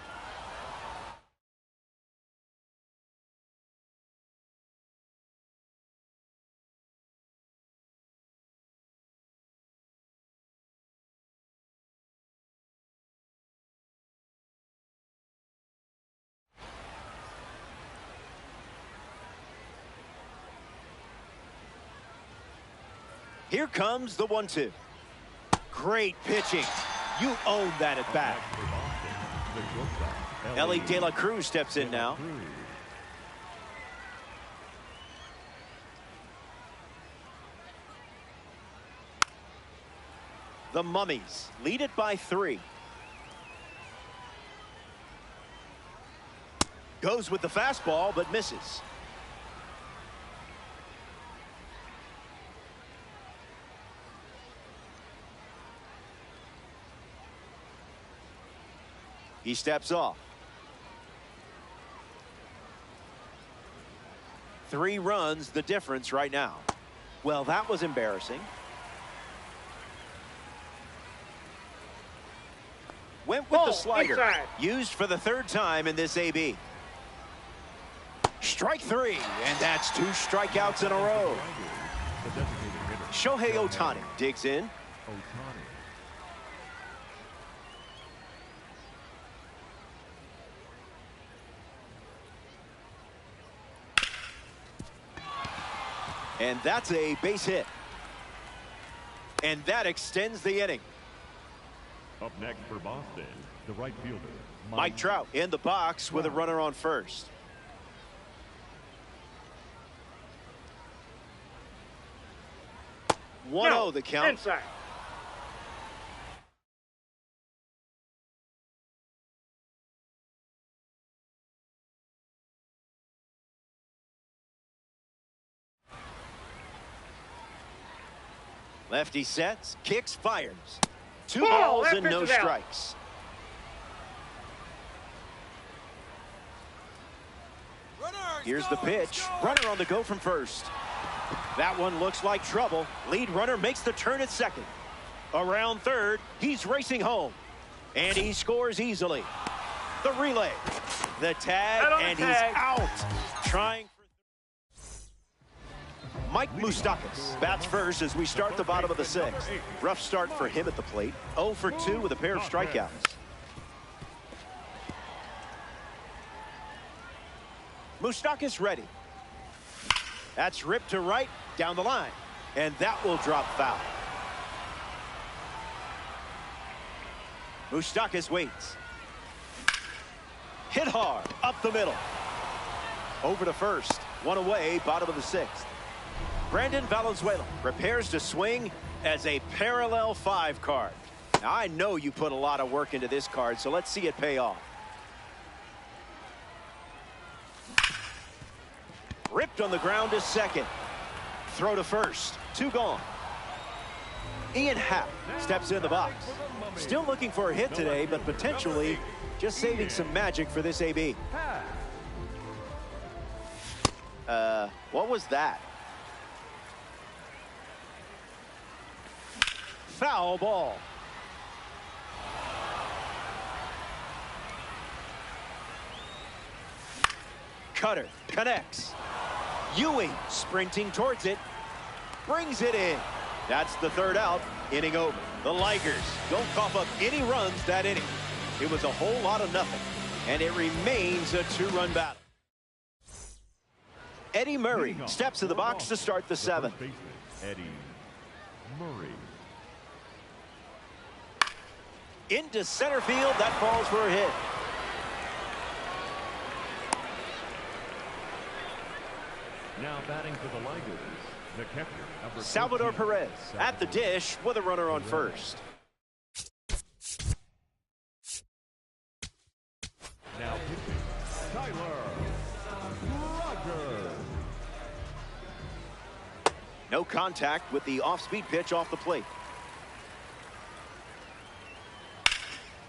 Here comes the 1-2. Great pitching. You own that at bat. Ellie De La Cruz steps in now. The Mummies lead it by 3. Goes with the fastball, but misses. He steps off. 3 runs the difference right now. Well, that was embarrassing. Went with the slider. Inside. Used for the 3rd time in this AB. Strike 3, and that's 2 strikeouts in a row. Shohei Ohtani digs in. And that's a base hit. And that extends the inning. Up next for Boston, the right fielder, Mike Trout in the box with a runner on first. No, 1-0 the count. Inside. Lefty sets, kicks, fires. 2 Ball, balls that and no pitch is out. strikes. Here's the pitch. Runner on the go from first. That one looks like trouble. Lead runner makes the turn at second. Around third, he's racing home. And he scores easily. The relay. The tag, Out on the and tag. he's out. Trying for Mike Moustakas bats first as we start the bottom of the 6th. Rough start for him at the plate. 0 for 2 with a pair of strikeouts. Moustakas ready. That's ripped to right, down the line. And that will drop foul. Moustakas waits. Hit hard, up the middle. Over to first. 1 away, bottom of the 6th. Brandon Valenzuela prepares to swing as a parallel 5 card. Now, I know you put a lot of work into this card, so let's see it pay off. Ripped on the ground to second. Throw to first. 2 gone. Ian Happ steps in the box. Still looking for a hit today, but potentially just saving some magic for this AB. What was that? Foul ball. Cutter connects. Ewing sprinting towards it. Brings it in. That's the 3rd out. Inning over. The Ligers don't cough up any runs that inning. It was a whole lot of nothing. And it remains a 2-run battle. Eddie Murray steps in the box to start the 7th. Eddie Murray. Into center field. That falls for a hit. Now batting for the Ligers, The catcher, number Salvador 14, Perez at the dish with a runner on first. Now pitching, Tyler Rogers. No contact with the off-speed pitch off the plate.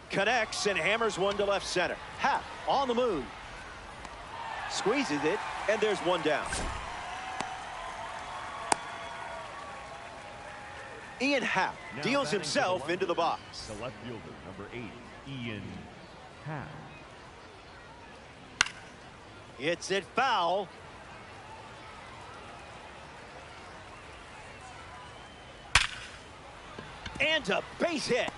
Connects and hammers one to left center. Happ on the move. Squeezes it, and there's one down. Ian Happ Now deals batting himself for the into the box. The left fielder, number 8, Ian Happ. Hits it foul. And a base hit.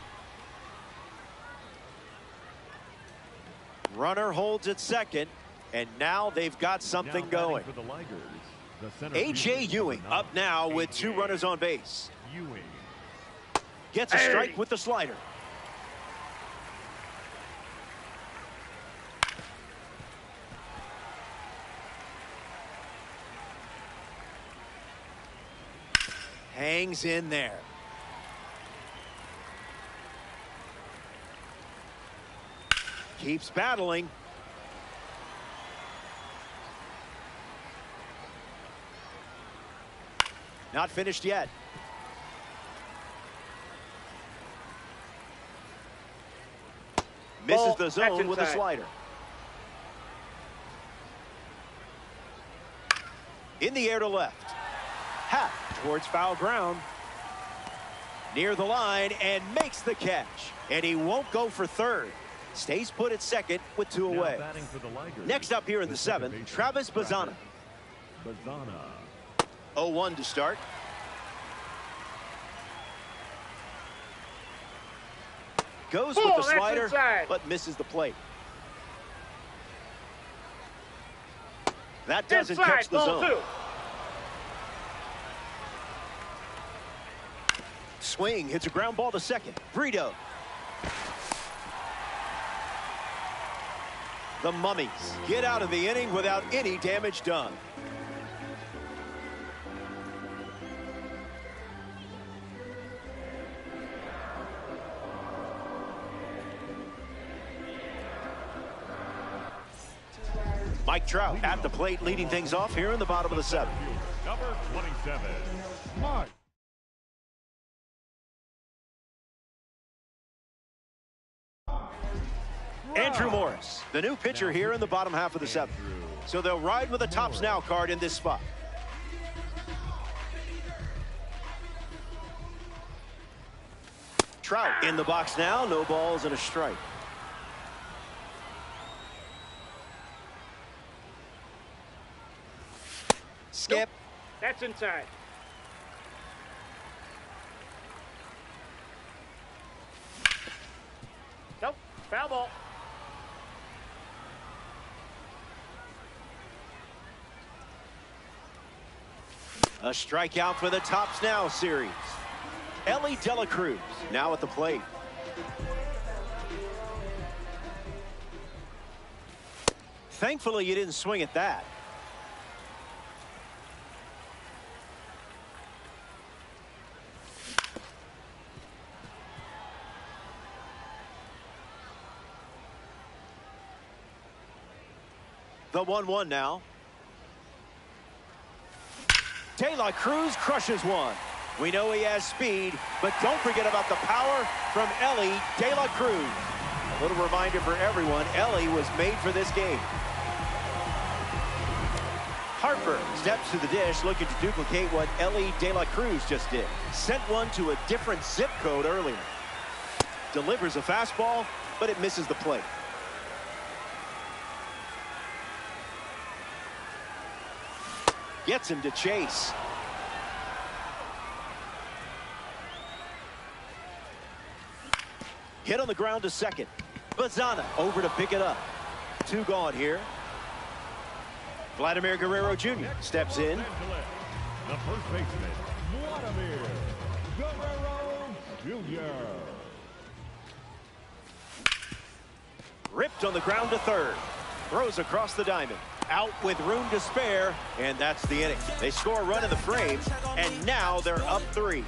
Runner holds at second, and now they've got something Now batting going. for the Ligers, the center A.J. fielder, Ewing number up now with 2 A.J. runners on base. Ewing. Gets a strike with the slider. Hangs in there. Keeps battling. Not finished yet. Misses Ball, the zone that's with a inside. slider. In the air to left. Happ towards foul ground. Near the line and makes the catch. And he won't go for third. Stays put at second with 2 Now away. batting for the Ligers, Next up here in the second 7th, baseman, Travis Bazzana. Bazzana. 0-1 to start. Goes with Ball, the that's slider, inside. but misses the plate. That doesn't Inside, catch the ball zone. 2. Swing hits a ground ball to second. Brito. The Mummies get out of the inning without any damage done. Mike Trout at the plate leading things off here in the bottom of the 7th. Number 27, Mike. Andrew Morris, the new pitcher here in the bottom half of the 7th. So they'll ride with a tops now card in this spot. Trout in the box now, no balls and a strike. Skip. That's inside. Nope. Foul ball. A strikeout for the tops now series. Elly De La Cruz now at the plate. Thankfully, you didn't swing at that. The 1-1 now. De La Cruz crushes one. We know he has speed, but don't forget about the power from Elly De La Cruz. A little reminder for everyone, Elly was made for this game. Harper steps to the dish looking to duplicate what Elly De La Cruz just did. Sent one to a different zip code earlier. Delivers a fastball, but it misses the plate. Gets him to chase. Hit on the ground to second. Bazzana over to pick it up. 2 gone here. Vladimir Guerrero Jr. steps in. The first baseman, Vladimir Guerrero Jr. Ripped on the ground to third. Throws across the diamond. Out with room to spare, and that's the inning. They score a run in the frame, and now they're up 3.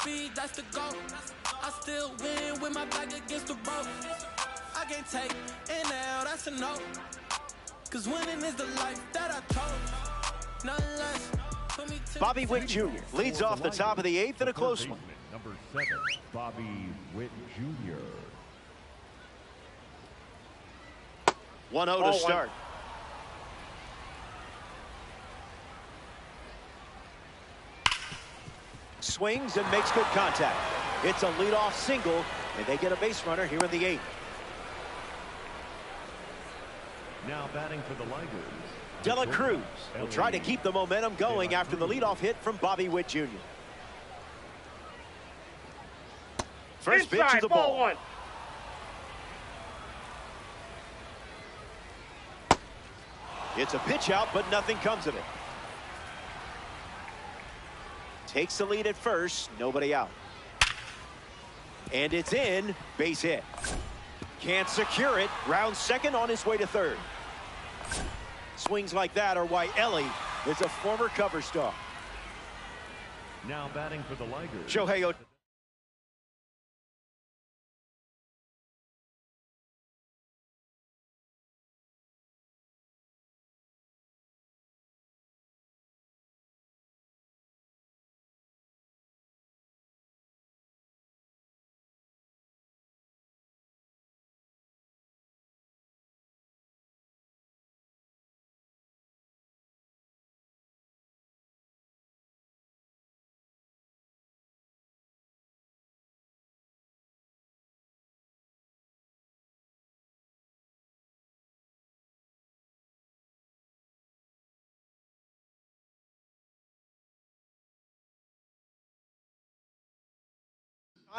Speed, that's the goal. I still win with my back against the rope. I can't take an L, that's a no. Cause winning is the life that I chose. Nothing less. Bobby Witt Jr. leads off the top of the 8th in a close one. Number 7, Bobby Witt Jr. 1-0 to start. Swings and makes good contact. It's a leadoff single, and they get a base runner here in the 8th. Now batting for the Ligers, Dela Cruz will try to keep the momentum going after the leadoff hit from Bobby Witt Jr. First pitch is the ball. 1. It's a pitch out, but nothing comes of it. Takes the lead at first, nobody out. And it's in, base hit. Can't secure it, rounds second on his way to third. Swings like that are why Ellie is a former cover star. now batting for the Ligers, Shohei Ohtani.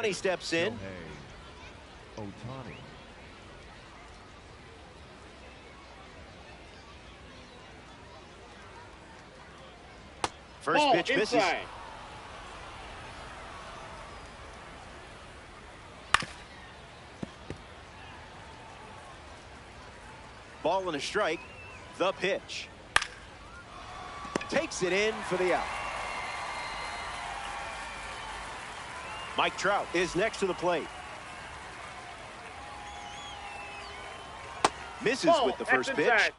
Ohtani steps in. Shohei Ohtani. First Ball pitch misses. inside. Ball and a strike. The pitch. Takes it in for the out. Mike Trout is next to the plate. Misses Ball, with the first that's pitch. inside.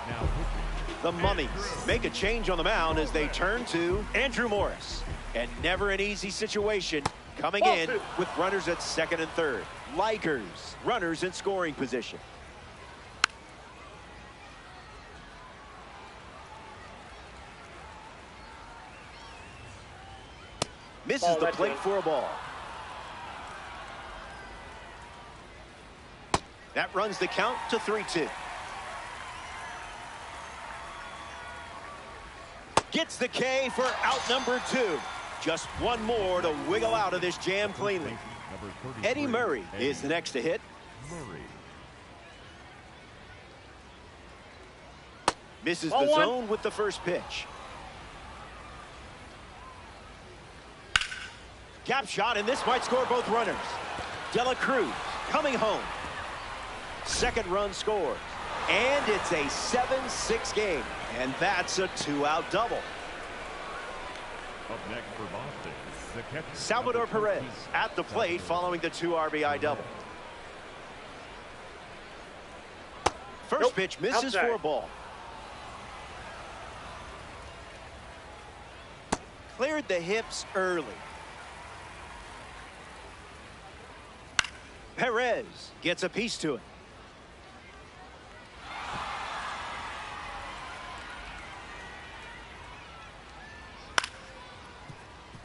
Now pitching, The Mummies make a change on the mound as they turn to Andrew Morris. And never an easy situation coming Ball in two. with runners at second and third. Ligers, runners in scoring position. Misses Ball, the that's plate in. for a ball. That runs the count to 3-2. Gets the K for out number 2. Just one more to wiggle out of this jam cleanly. number 33, Eddie Murray is the next to hit. Murray. Misses Ball the one. zone with the first pitch. Gap shot, and this might score both runners. Dela Cruz coming home. Second run scores. And it's a 7-6 game. And that's a 2-out double. Up next for Boston, the catcher, Salvador number Perez 13, at the plate following the 2 RBI double. First Nope, pitch misses outside. for a ball. Cleared the hips early. Perez gets a piece to it.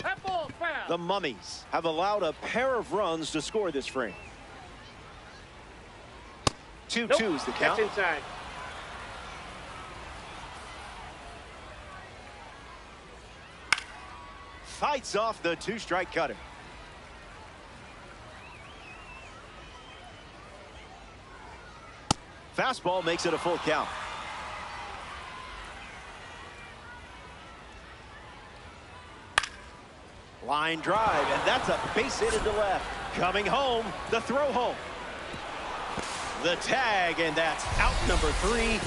That ball's foul. The Mummies have allowed a pair of runs to score this frame. 2-2 Nope, is the count. that's inside. Fights off the 2-strike cutter. Fastball makes it a full count. Line drive, and that's a base hit into left. Coming home, the throw home. The tag, and that's out number 3,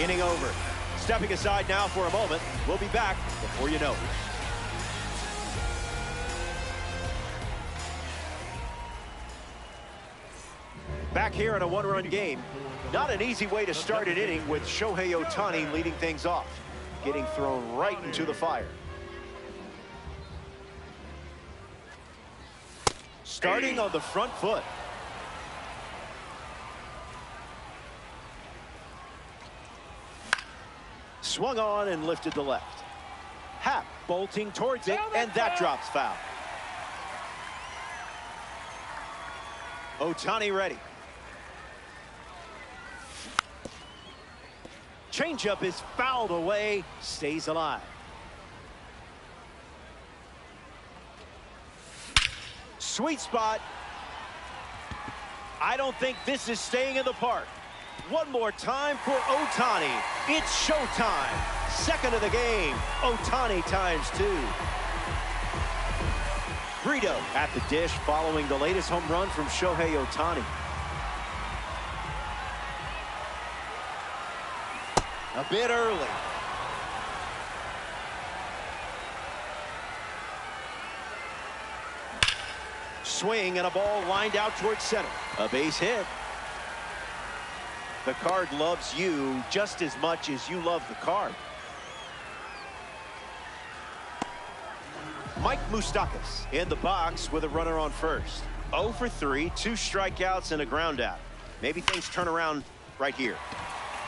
inning over. Stepping aside now for a moment. We'll be back before you know it. Back here in a one-run game. Not an easy way to start an inning with Shohei Ohtani leading things off. Getting thrown right into the fire. Starting on the front foot. Swung on and lifted to left. Happ bolting towards it, and that drops foul. Ohtani ready. Changeup is fouled away, stays alive. Sweet spot. I don't think this is staying in the park. One more time for Ohtani. It's showtime. Second of the game. Ohtani ×2. Brito at the dish following the latest home run from Shohei Ohtani. A bit early. Swing and a ball lined out towards center. A base hit. The card loves you just as much as you love the card. Mike Moustakas in the box with a runner on first. 0 for 3, 2 strikeouts and a ground out. Maybe things turn around right here.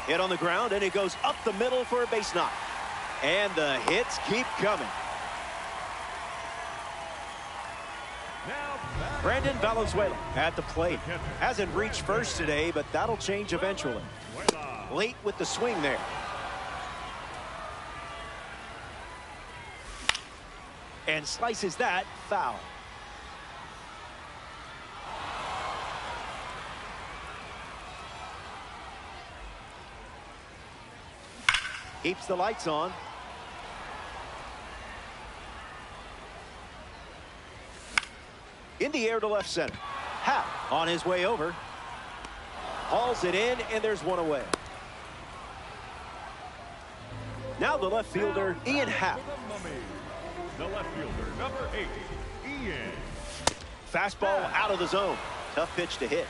Hit on the ground, and it goes up the middle for a base knock. And the hits keep coming. Brandon Valenzuela at the plate. Hasn't reached first today, but that'll change eventually. Late with the swing there. And slices that foul. Keeps the lights on. In the air to left center. Happ on his way over. Hauls it in, and there's one away. Now the left fielder, Ian Happ. The left fielder, number 8, Ian. Fastball out of the zone. Tough pitch to hit.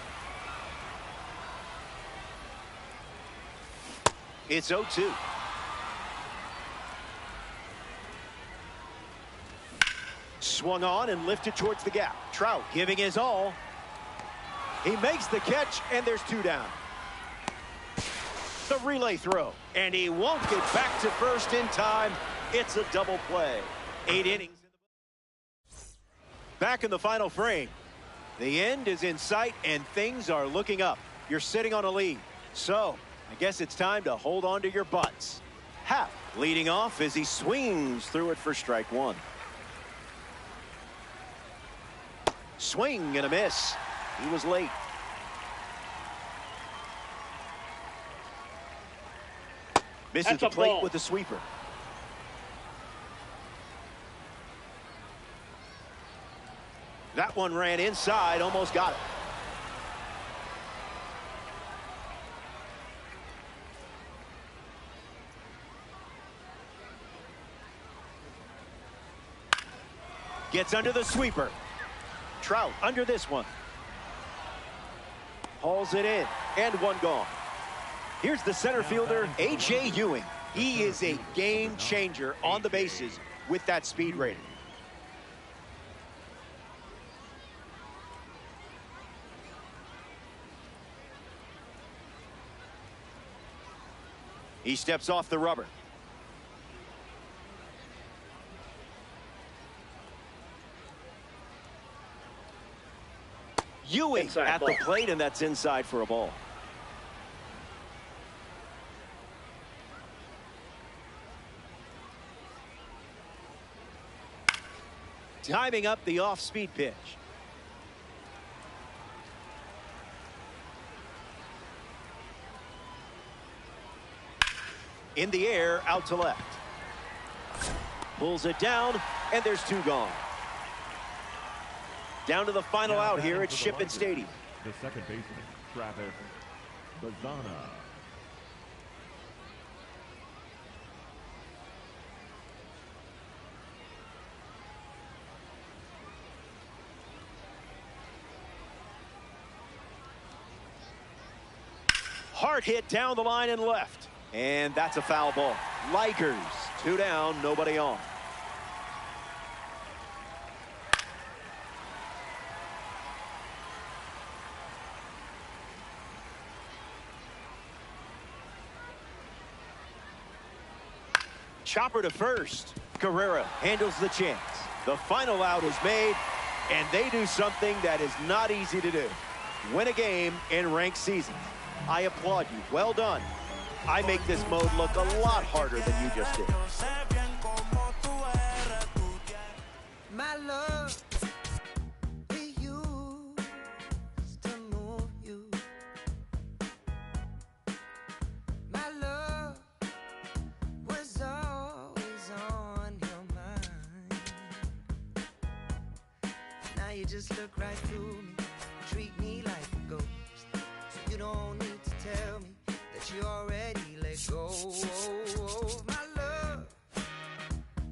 It's 0-2. Swung on and lifted towards the gap. Trout giving his all. He makes the catch, and there's 2 down. The relay throw, and he won't get back to first in time. It's a double play. 8 innings. Back in the final frame. The end is in sight, and things are looking up. You're sitting on a lead. So, I guess it's time to hold on to your butts. Happ leading off as he swings through it for strike 1. Swing and a miss. He was late. Misses the plate with the sweeper. That one ran inside, almost got it. Gets under the sweeper. Trout under this one. Hauls it in, and 1 gone. Here's the center fielder, A.J. Ewing. He is a game changer on the bases with that speed rating. He steps off the rubber. Ewing at the plate, and that's inside for a ball. Timing up the off-speed pitch. In the air, out to left. Pulls it down, and there's 2 gone. Down to the final Now out batting here at for the Shipman Lakers, Stadium. The second baseman, Travis Bazana. Hard hit down the line and left. And that's a foul ball. Lakers, 2 down, nobody on. Chopper to first. Guerrero handles the chance. The final out is made, and they do something that is not easy to do. Win a game in ranked seasons. I applaud you. Well done. I make this mode look a lot harder than you just did. My love, we used to move you. My love was always on your mind. Now you just look right through me, treat me like a ghost. So you don't need to tell me that you already let go. My love,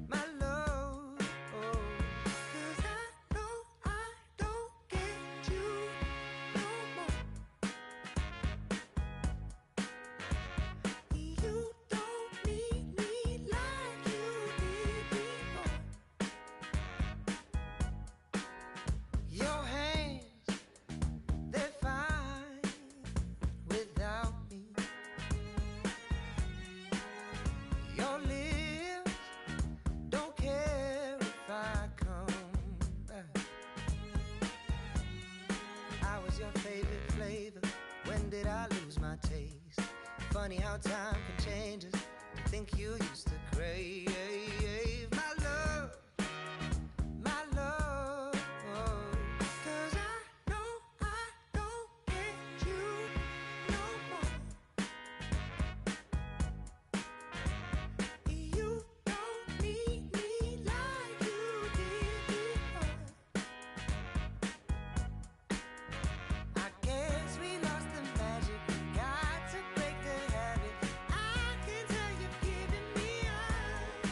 my love. 'Cause I know I don't get you no more. You don't need me like you did before. Your hands, they're fine without me. Your lips don't care if I come back. I was your favorite flavor. When did I lose my taste? Funny how time can change us. I think you used to crave my love, my love. 'Cause I know I don't get you no more. You don't need me like you did before. I guess we lost the magic. Got to break the habit. I can tell you're giving me up.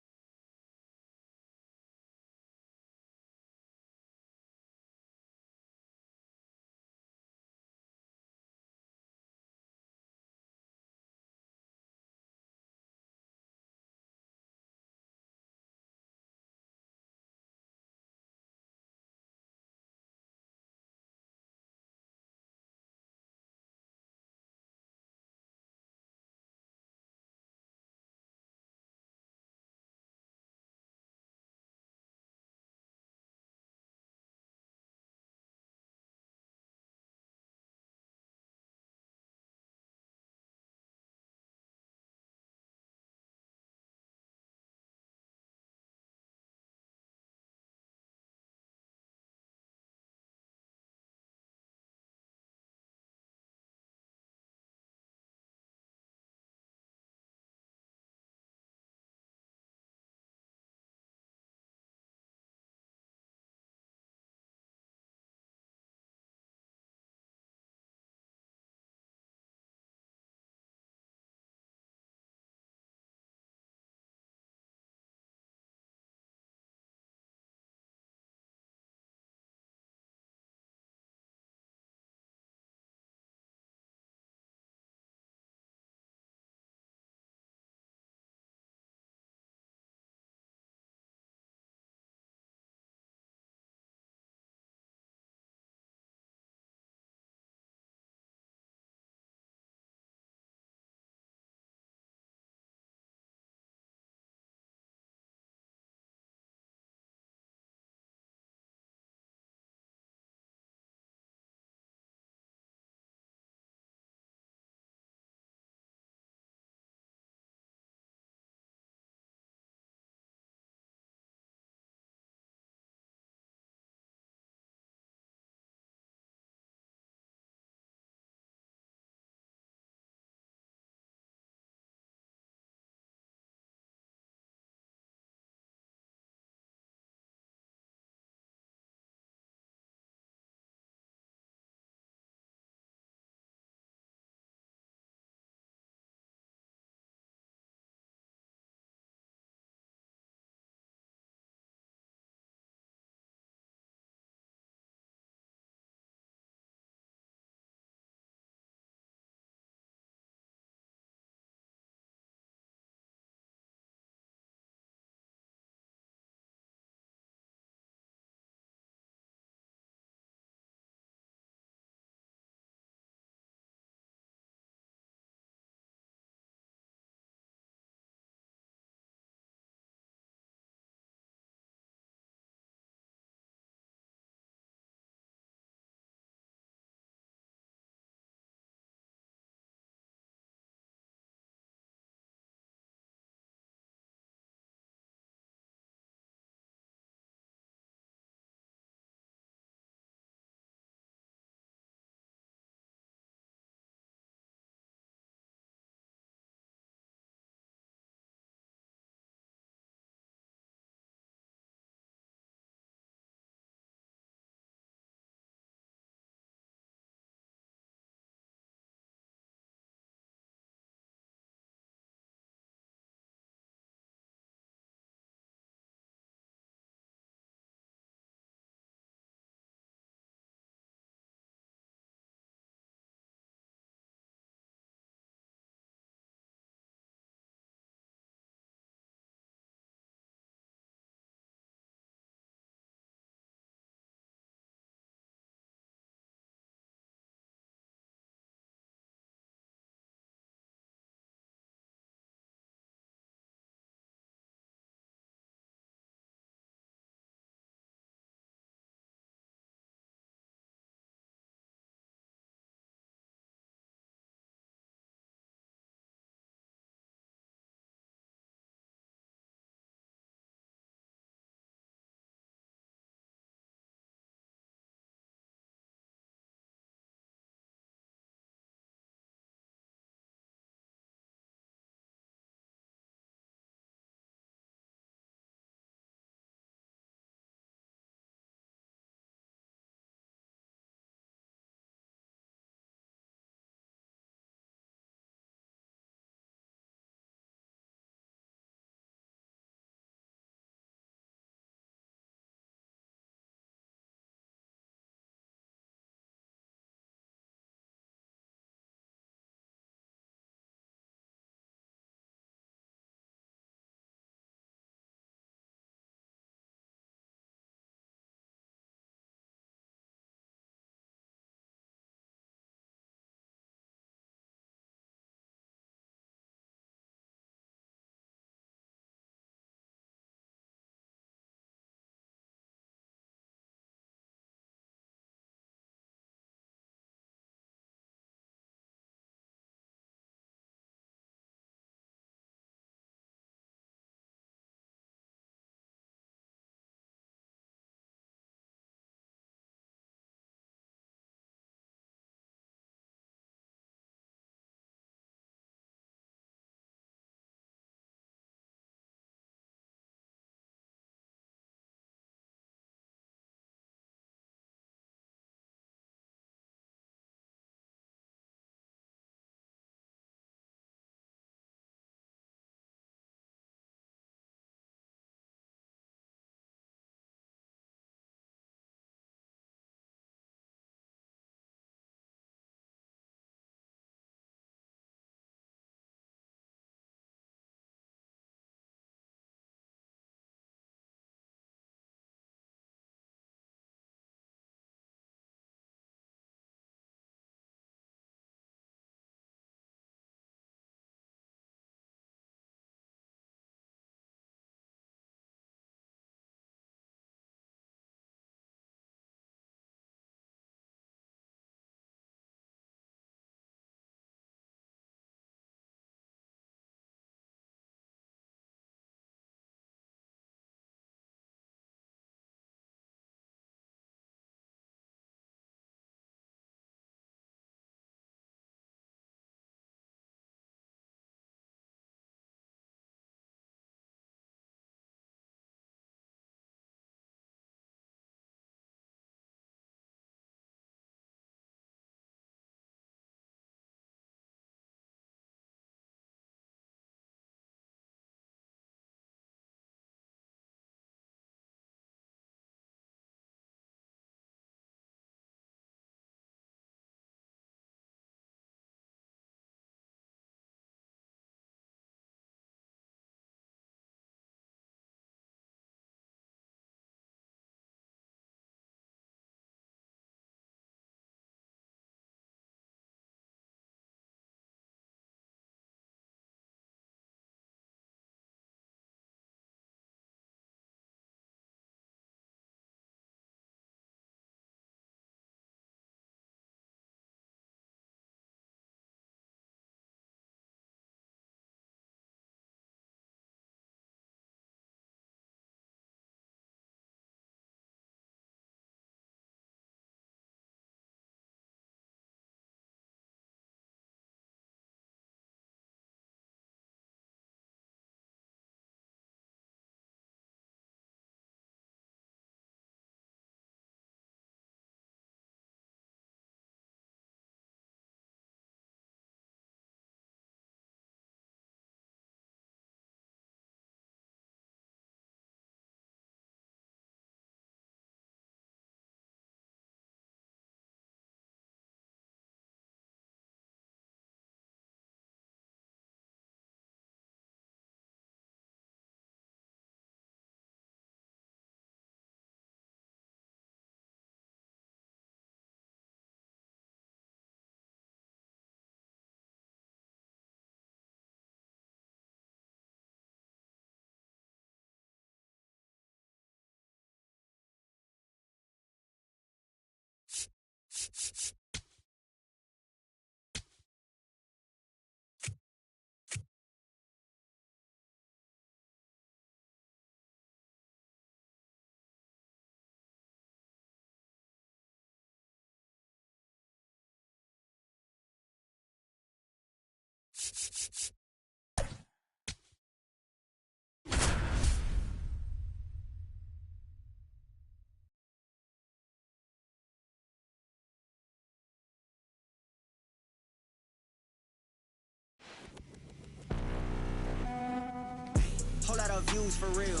used for real.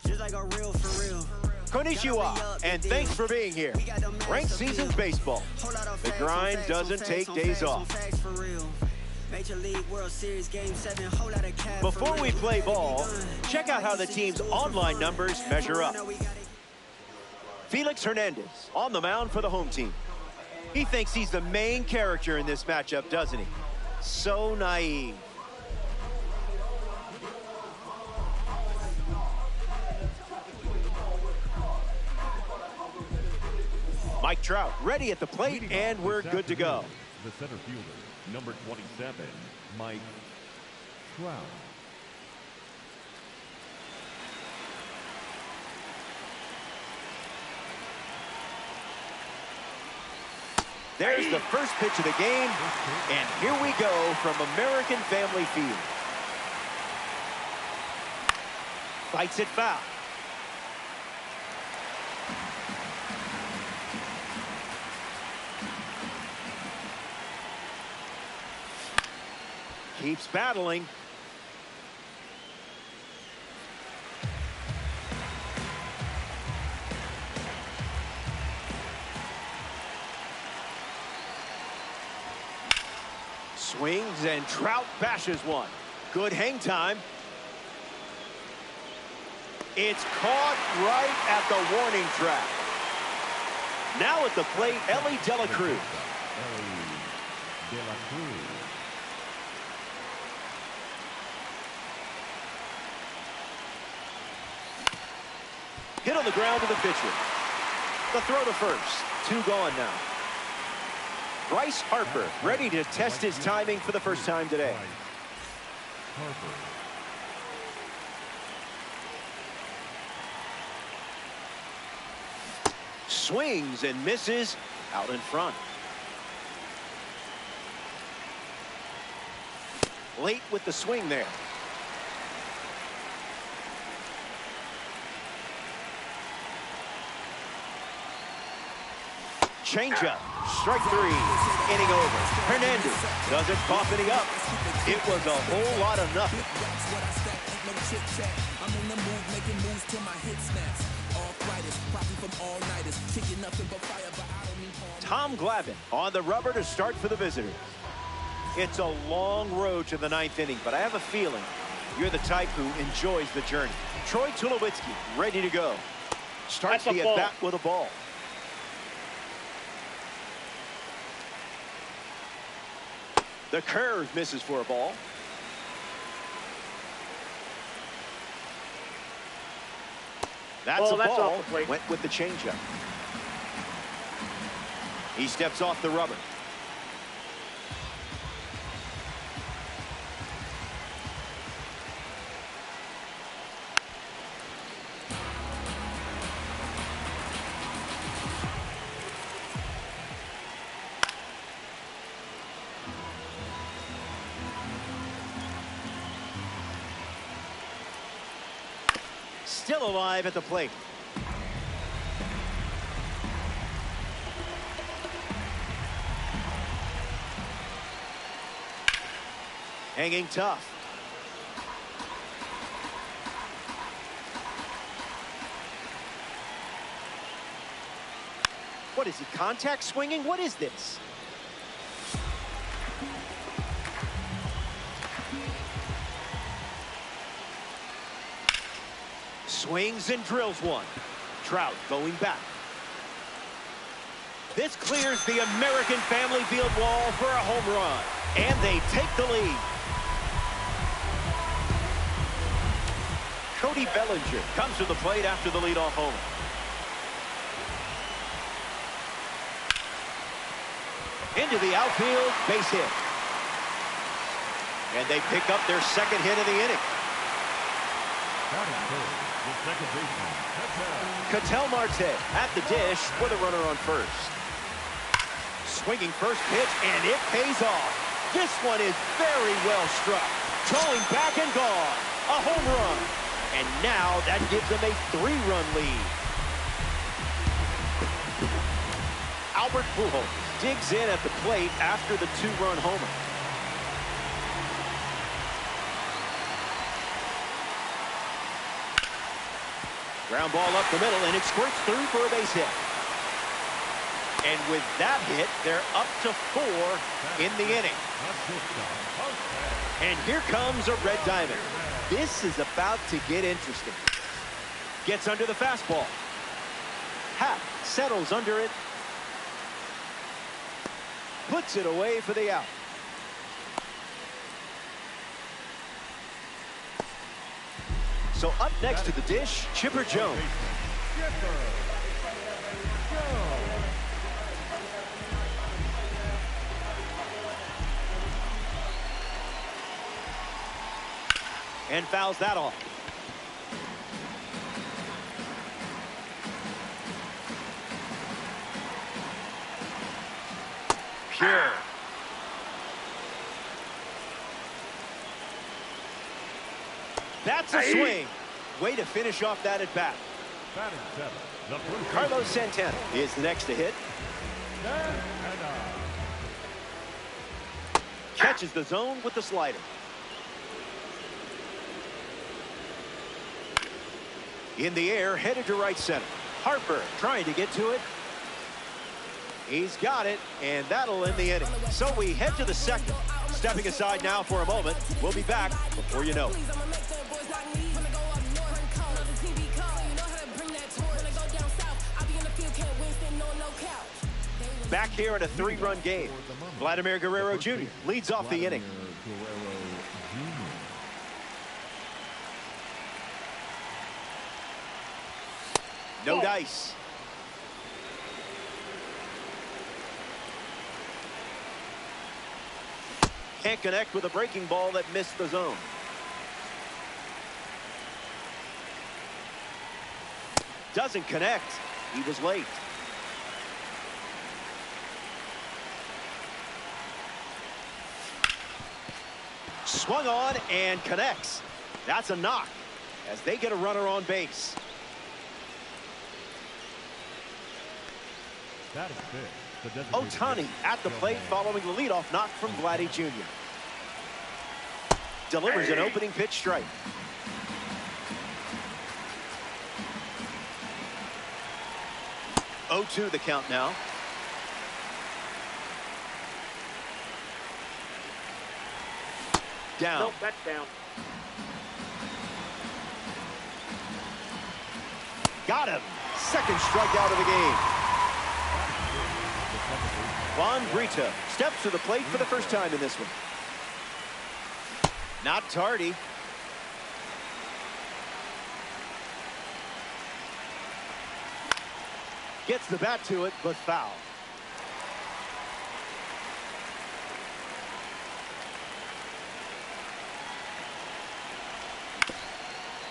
Just like a real for real. Konnichiwa, and thanks for being here. Ranked Seasons Baseball. The grind doesn't take days off. Before we play ball, check out how the team's online numbers measure up. Felix Hernandez on the mound for the home team. He thinks he's the main character in this matchup, doesn't he? So naive. Mike Trout ready at the plate, and we're good to go. The center fielder, number 27, Mike Trout. There's the first pitch of the game, and here we go from American Family Field. Fights it foul. Keeps battling. Swings, and Trout bashes one. Good hang time. It's caught right at the warning track. Now at the plate, Elly De La Cruz. Elly De La Cruz. Hit on the ground to the pitcher. The throw to first. 2 gone now. Bryce Harper ready to test his timing for the first time today. Harper. Swings and misses out in front. Late with the swing there. Changeup, strike 3, inning over. Hernandez doesn't cough any up. It was a whole lot of nothing. I'm in the move, making moves till my hit snaps. Arthritis, probably from all nighters. Kicking nothing but fire, but I don't need harm. Tom Glavine on the rubber to start for the visitors. It's a long road to the 9th inning, but I have a feeling you're the type who enjoys the journey. Troy Tulowitzki ready to go. Starts the at-bat with a ball. The curve misses for a ball. That's a ball. Went with the changeup. He steps off the rubber. Still alive at the plate. Hanging tough. What is he, contact swinging? What is this? Swings and drills one. Trout going back. This clears the American Family Field wall for a home run. And they take the lead. Cody Bellinger comes to the plate after the leadoff homer. Into the outfield, base hit. And they pick up their second hit of the inning. Ketel Marte at the dish with a runner on first. Swinging first pitch, and it pays off. This one is very well struck. Throwing back and gone. A home run. And now that gives them a 3-run lead. Albert Pujols digs in at the plate after the 2-run homer. Ground ball up the middle, and it squirts through for a base hit. And with that hit, they're up to 4 in the inning. And here comes a red diamond. This is about to get interesting. Gets under the fastball. Happ settles under it. Puts it away for the out. So up next to the dish, Chipper Jones. And fouls that off. Pure. That's a swing. Way to finish off that at bat. Carlos Santana is the next to hit. Catches the zone with the slider. In the air, headed to right center. Harper trying to get to it. He's got it, and that'll end the inning. So we head to the second. Stepping aside now for a moment. We'll be back before you know it. Back here in a 3-run game. Vladimir Guerrero Jr. leads off the inning. No dice. Can't connect with a breaking ball that missed the zone. Doesn't connect. He was late. Swung on and connects. That's a knock as they get a runner on base. That is big. Ohtani at the plate following the leadoff knock from Vladdy Jr. Delivers an opening pitch strike. Oh, 2 the count now. Down. Nope, that's down. Got him. Second strikeout of the game. Juan Brito steps to the plate for the first time in this one. Not tardy. Gets the bat to it, but foul.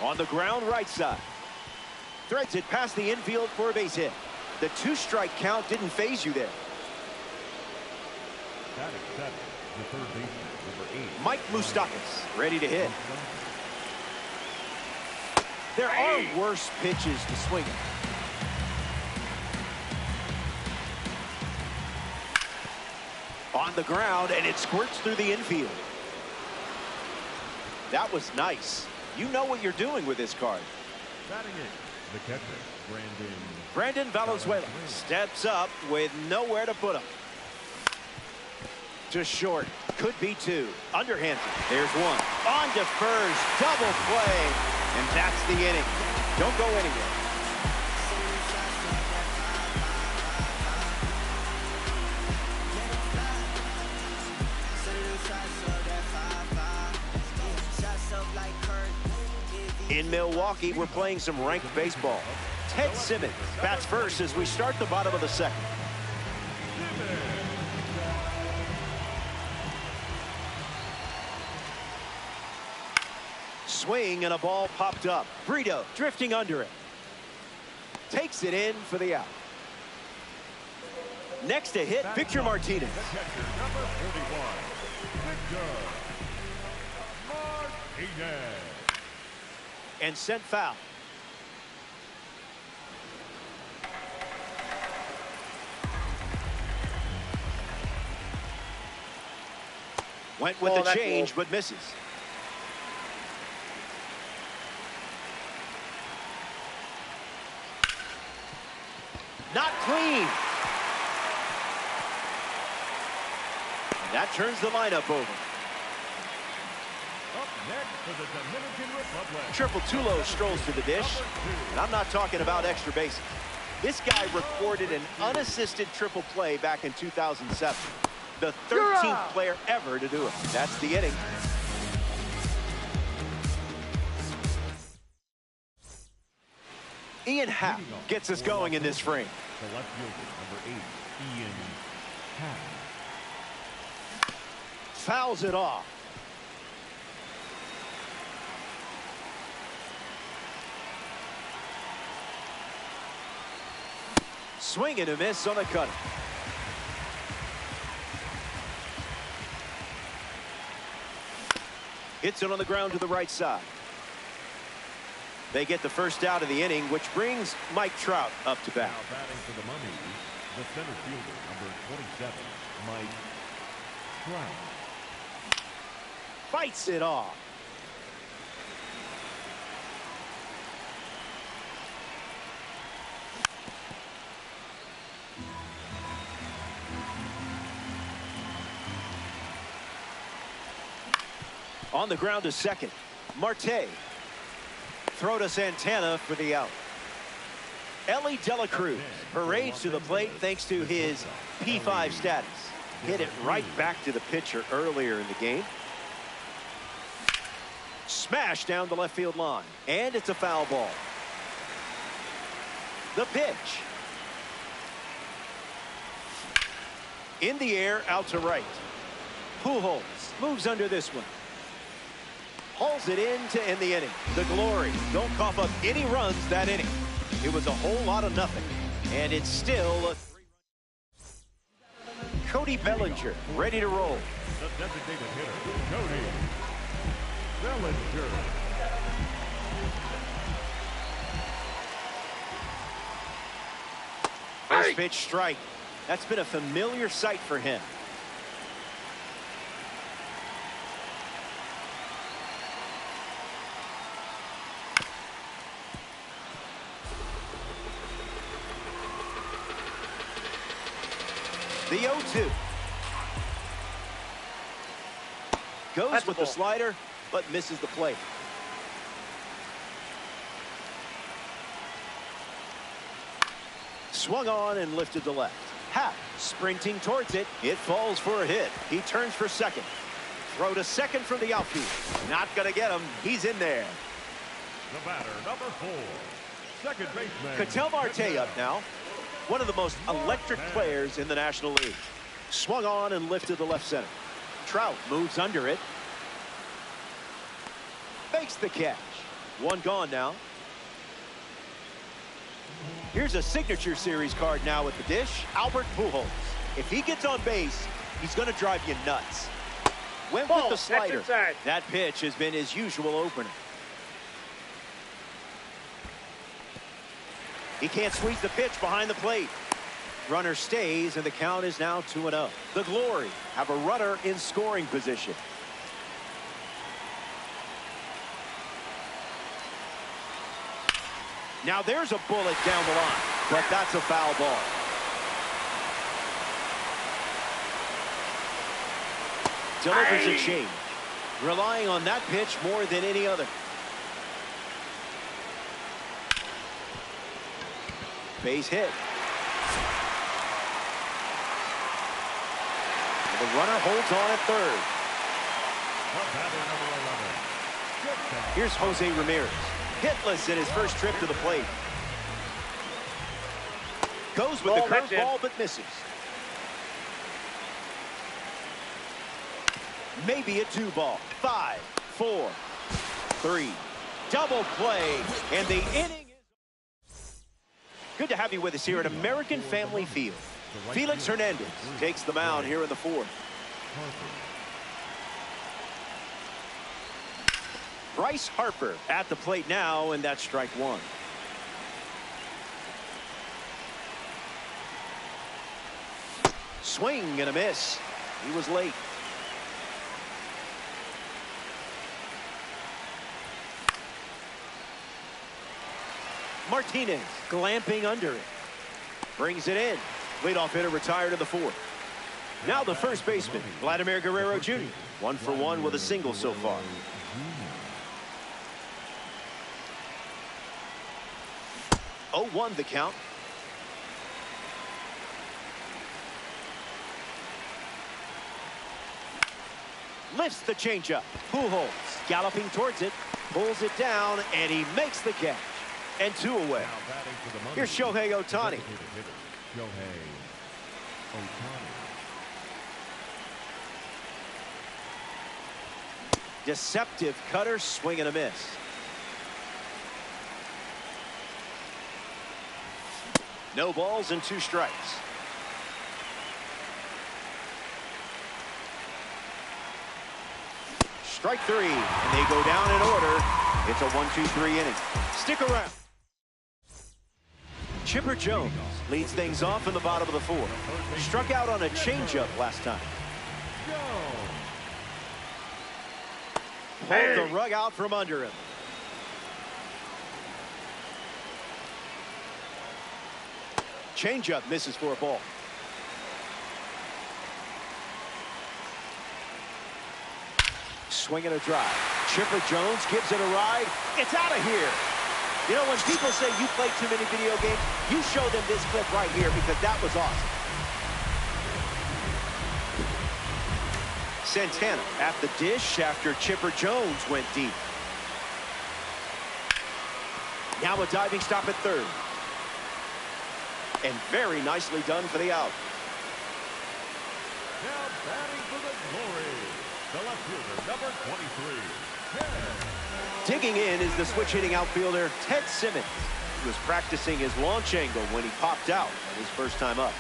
On the ground right side. Threads it past the infield for a base hit. The 2-strike count didn't phase you there. That is 7. The third baseman, number 8. Mike Moustakas ready to hit. There are worse pitches to swing at. On the ground, and it squirts through the infield. That was nice. You know what you're doing with this card. Batting it, the catcher, Brandon Valenzuela steps up with nowhere to put him. To short. Could be 2. Underhanded. There's 1. On to first. Double play. And that's the inning. Don't go anywhere. In Milwaukee, we're playing some ranked baseball. Ted Simmons bats first as we start the bottom of the second. Swing and a ball popped up. Brito drifting under it. Takes it in for the out. Next to hit, Victor Martinez. The catcher, number 41, Victor Martinez. And sent foul. Went with the change, but misses. Not clean. And that turns the lineup over. Up next for the Dominican Republic. Triple Tulo strolls to the dish. And I'm not talking about extra bases. This guy recorded an unassisted triple play back in 2007. The 13th player ever to do it. That's the inning. Ian Happ gets us going in this frame. The left fielder, number 8, Ian Happ. Fouls it off. Swing and a miss on the cutter. Hits it on the ground to the right side. They get the first out of the inning, which brings Mike Trout up to bat. Now batting for the Mummies, the center fielder, number 27, Mike Trout. Fights it off. On the ground to second. Marte. Throw to Santana for the out. Ellie Dela Cruz parades to the plate thanks to his P5 status. Hit it right back to the pitcher earlier in the game. Smash down the left field line. And it's a foul ball. The pitch. In the air, out to right. Pujols moves under this one. Hauls it in to end the inning. The Glory don't cough up any runs that inning. It was a whole lot of nothing. And it's still a 3-run. Cody Bellinger ready to roll. The designated hitter, Cody Bellinger. First pitch strike. That's been a familiar sight for him. The 0-2. Goes with the slider, but misses the plate. Swung on and lifted to left. Happ sprinting towards it. It falls for a hit. He turns for second. Throw to second from the outfield. Not going to get him. He's in there. The batter, number 4, second baseman. Ketel Marte up now. One of the most electric players in the National League. Swung on and lifted to left center. Trout moves under it. Makes the catch. One gone now. Here's a signature series card now at the dish. Albert Pujols. If he gets on base, he's going to drive you nuts. Went with the slider. That pitch has been his usual opener. He can't squeeze the pitch behind the plate. Runner stays, and the count is now 2-0. The Glory have a runner in scoring position. Now there's a bullet down the line, but that's a foul ball. Delivers a change, relying on that pitch more than any other. Base hit. And the runner holds on at third. Here's Jose Ramirez. Hitless in his first trip to the plate. Goes with the curveball but misses. Maybe a 2-ball. 5, 4, 3. Double play. And the inning. Good to have you with us here at American Family Field. Felix Hernandez takes the mound here in the 4th. Bryce Harper at the plate now, and that's strike 1. Swing and a miss. He was late. Martinez glamping under it. Brings it in. Leadoff hitter retired in the fourth. Now the first baseman, Vladimir Guerrero Jr. 1 for 1 with a single so far. Oh, 1 the count. Lifts the changeup. Pujols galloping towards it, pulls it down, and he makes the catch. And 2 away. Here's Shohei Ohtani. Deceptive cutter, swing and a miss. No balls and 2 strikes. Strike 3, and they go down in order. It's a 1-2-3 inning. Stick around. Chipper Jones leads things off in the bottom of the 4th. Struck out on a changeup last time. Pulled the rug out from under him. Changeup misses for a ball. Swing and a drive. Chipper Jones gives it a ride. It's out of here. You know, when people say you play too many video games, you show them this clip right here because that was awesome. Santana at the dish after Chipper Jones went deep. Now a diving stop at third. And very nicely done for the out. Now batting for the Glory, the left fielder, number 23, Ted. Digging in is the switch hitting outfielder, Ted Simmons. He was practicing his launch angle when he popped out his first time up.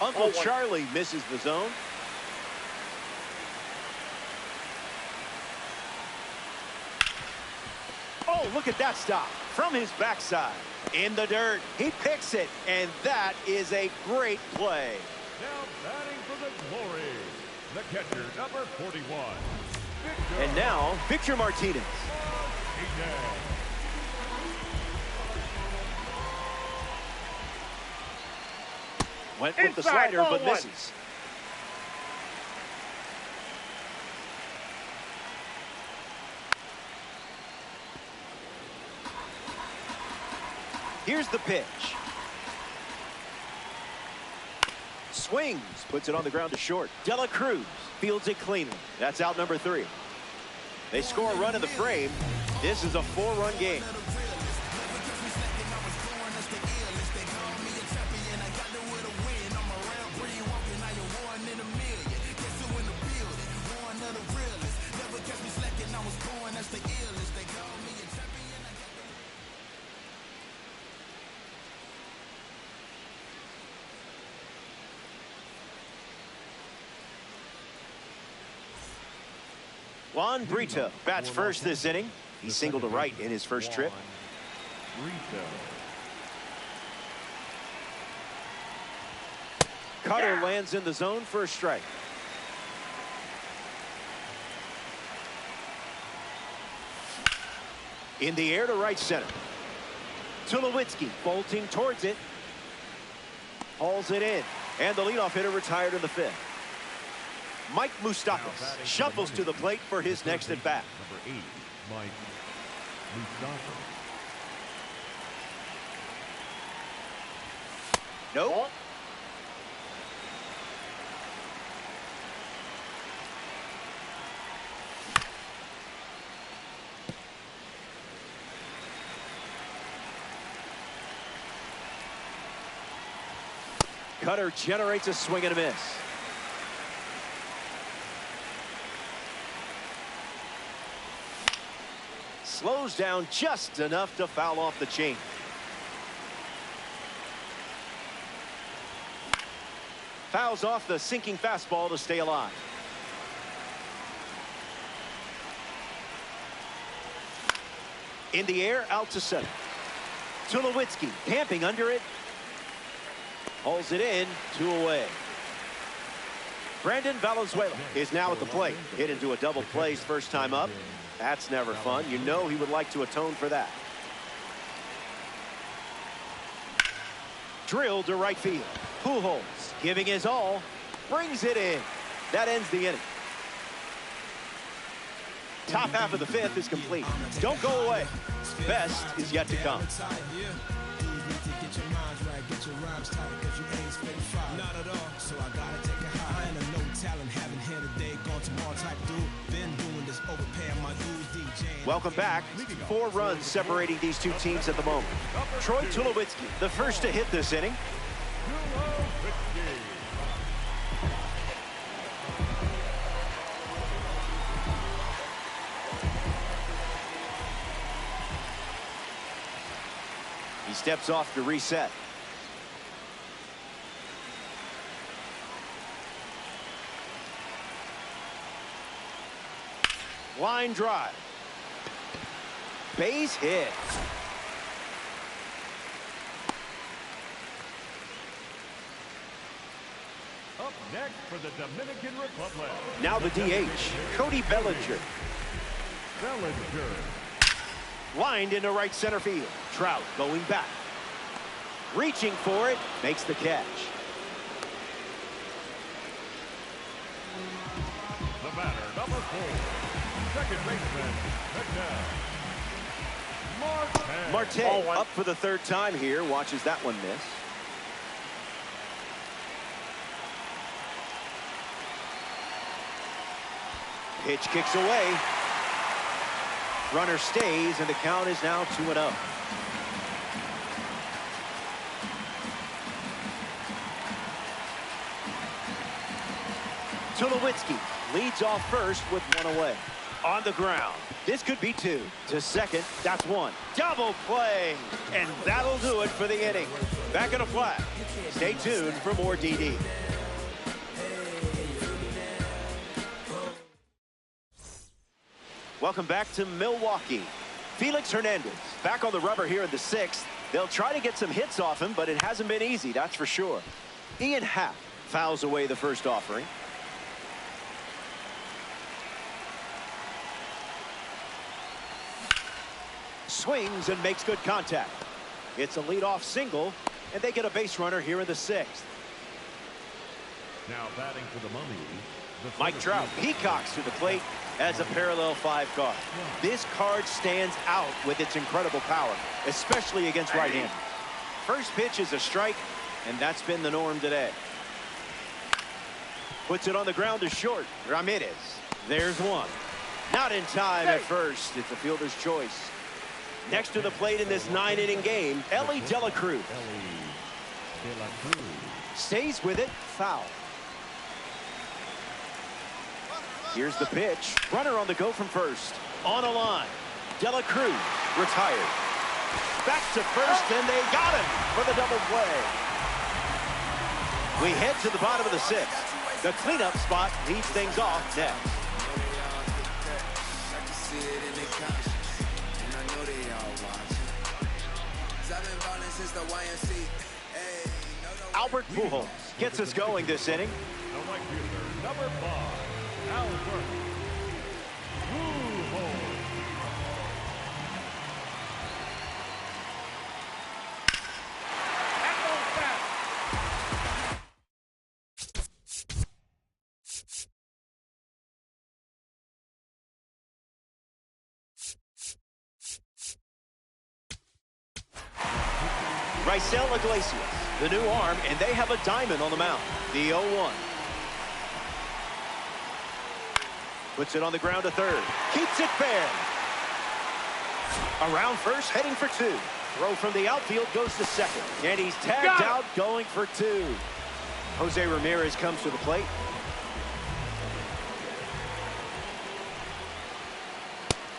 Uncle Charlie misses the zone. Oh, look at that stop from his backside. In the dirt, he picks it, and that is a great play. Now batting for the Glory, the catcher, number 41, Victor. And now, Victor Martinez. Went with the slider, but misses. Here's the pitch. Swings, puts it on the ground to short. De La Cruz fields it cleanly. That's out number 3. They score a run in the frame. This is a 4-run game. Juan Brito bats first this inning. He singled to right in his first trip. Cutter lands in the zone for a strike. In the air to right center. Tulowitzki bolting towards it. Hauls it in. And the leadoff hitter retired in the 5th. Mike Moustakas shuffles to the plate for his next at bat. Number 8, Mike Moustakas. Nope. Cutter generates a swing and a miss. Slows down just enough to foul off the chain. Fouls off the sinking fastball to stay alive. In the air, out to center. Tulowitzki camping under it. Hauls it in, 2 away. Brandon Valenzuela is now at the plate. Hit into a double play first time up. That's never fun. You know he would like to atone for that. drilled to right field. Pujols giving his all, brings it in. That ends the inning. Top half of the fifth is complete. Don't go away. Best is yet to come. Welcome back. 4 runs separating these two teams at the moment. Troy Tulowitzki, the first to hit this inning. He steps off to reset. Line drive. Base hit. Up next for the Dominican Republic. Now the DH, Cody Bellinger. Bellinger. Lined into right center field. Trout going back. Reaching for it, makes the catch. The batter, number 4. Second baseman, Marte. Marte up for the 3rd time here. Watches that one miss. Pitch kicks away. Runner stays, and the count is now 2-0. Tulowitzki leads off first with 1 away. On the ground. This could be 2. To second, that's 1. Double play. And that'll do it for the inning. Back in a flat. Stay tuned for more DD. Welcome back to Milwaukee. Felix Hernandez back on the rubber here in the 6th. They'll try to get some hits off him, but it hasn't been easy, that's for sure. Ian Happ fouls away the first offering. Swings and makes good contact. It's a leadoff single, and they get a base runner here in the 6th. Now batting for the Mummy. Mike Trout peacocks to the plate as a parallel 5 card. This card stands out with its incredible power, especially against right-handers. First pitch is a strike, and that's been the norm today. Puts it on the ground to short. Ramirez. There's one. Not in time at first. It's a fielder's choice. Next to the plate in this 9-inning game, Elly De La Cruz. Stays with it. Foul. Here's the pitch. Runner on the go from first. On a line. De La Cruz retired. Back to first, and they got him for the double play. We head to the bottom of the 6th. The cleanup spot leads things off next. Albert Pujols gets us going this inning. The right fielder, number 5, Albert Pujols. Raisel Iglesias, the new arm, and they have a diamond on the mound. The 0-1. Puts it on the ground to third. Keeps it fair. Around first, heading for 2. Throw from the outfield goes to second. And he's tagged out going for 2. Jose Ramirez comes to the plate.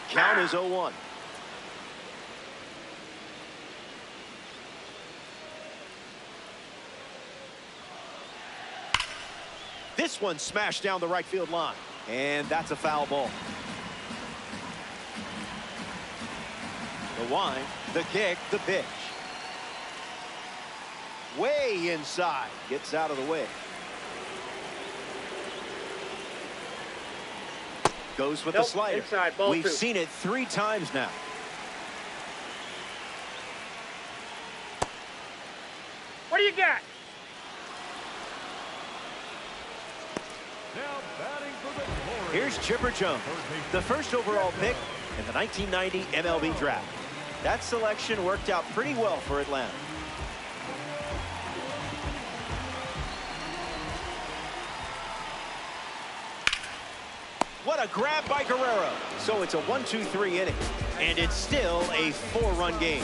Count is 0-1. This one smashed down the right field line. And that's a foul ball. The wind, the kick, the pitch. Way inside. Gets out of the way. Goes with the slider. Inside, ball We've 2. seen it 3 times now. What do you got? Now batting for the Glory. Here's Chipper Jones, the first overall pick in the 1990 MLB Draft. That selection worked out pretty well for Atlanta. What a grab by Guerrero. So it's a 1-2-3 inning, and it's still a 4-run game.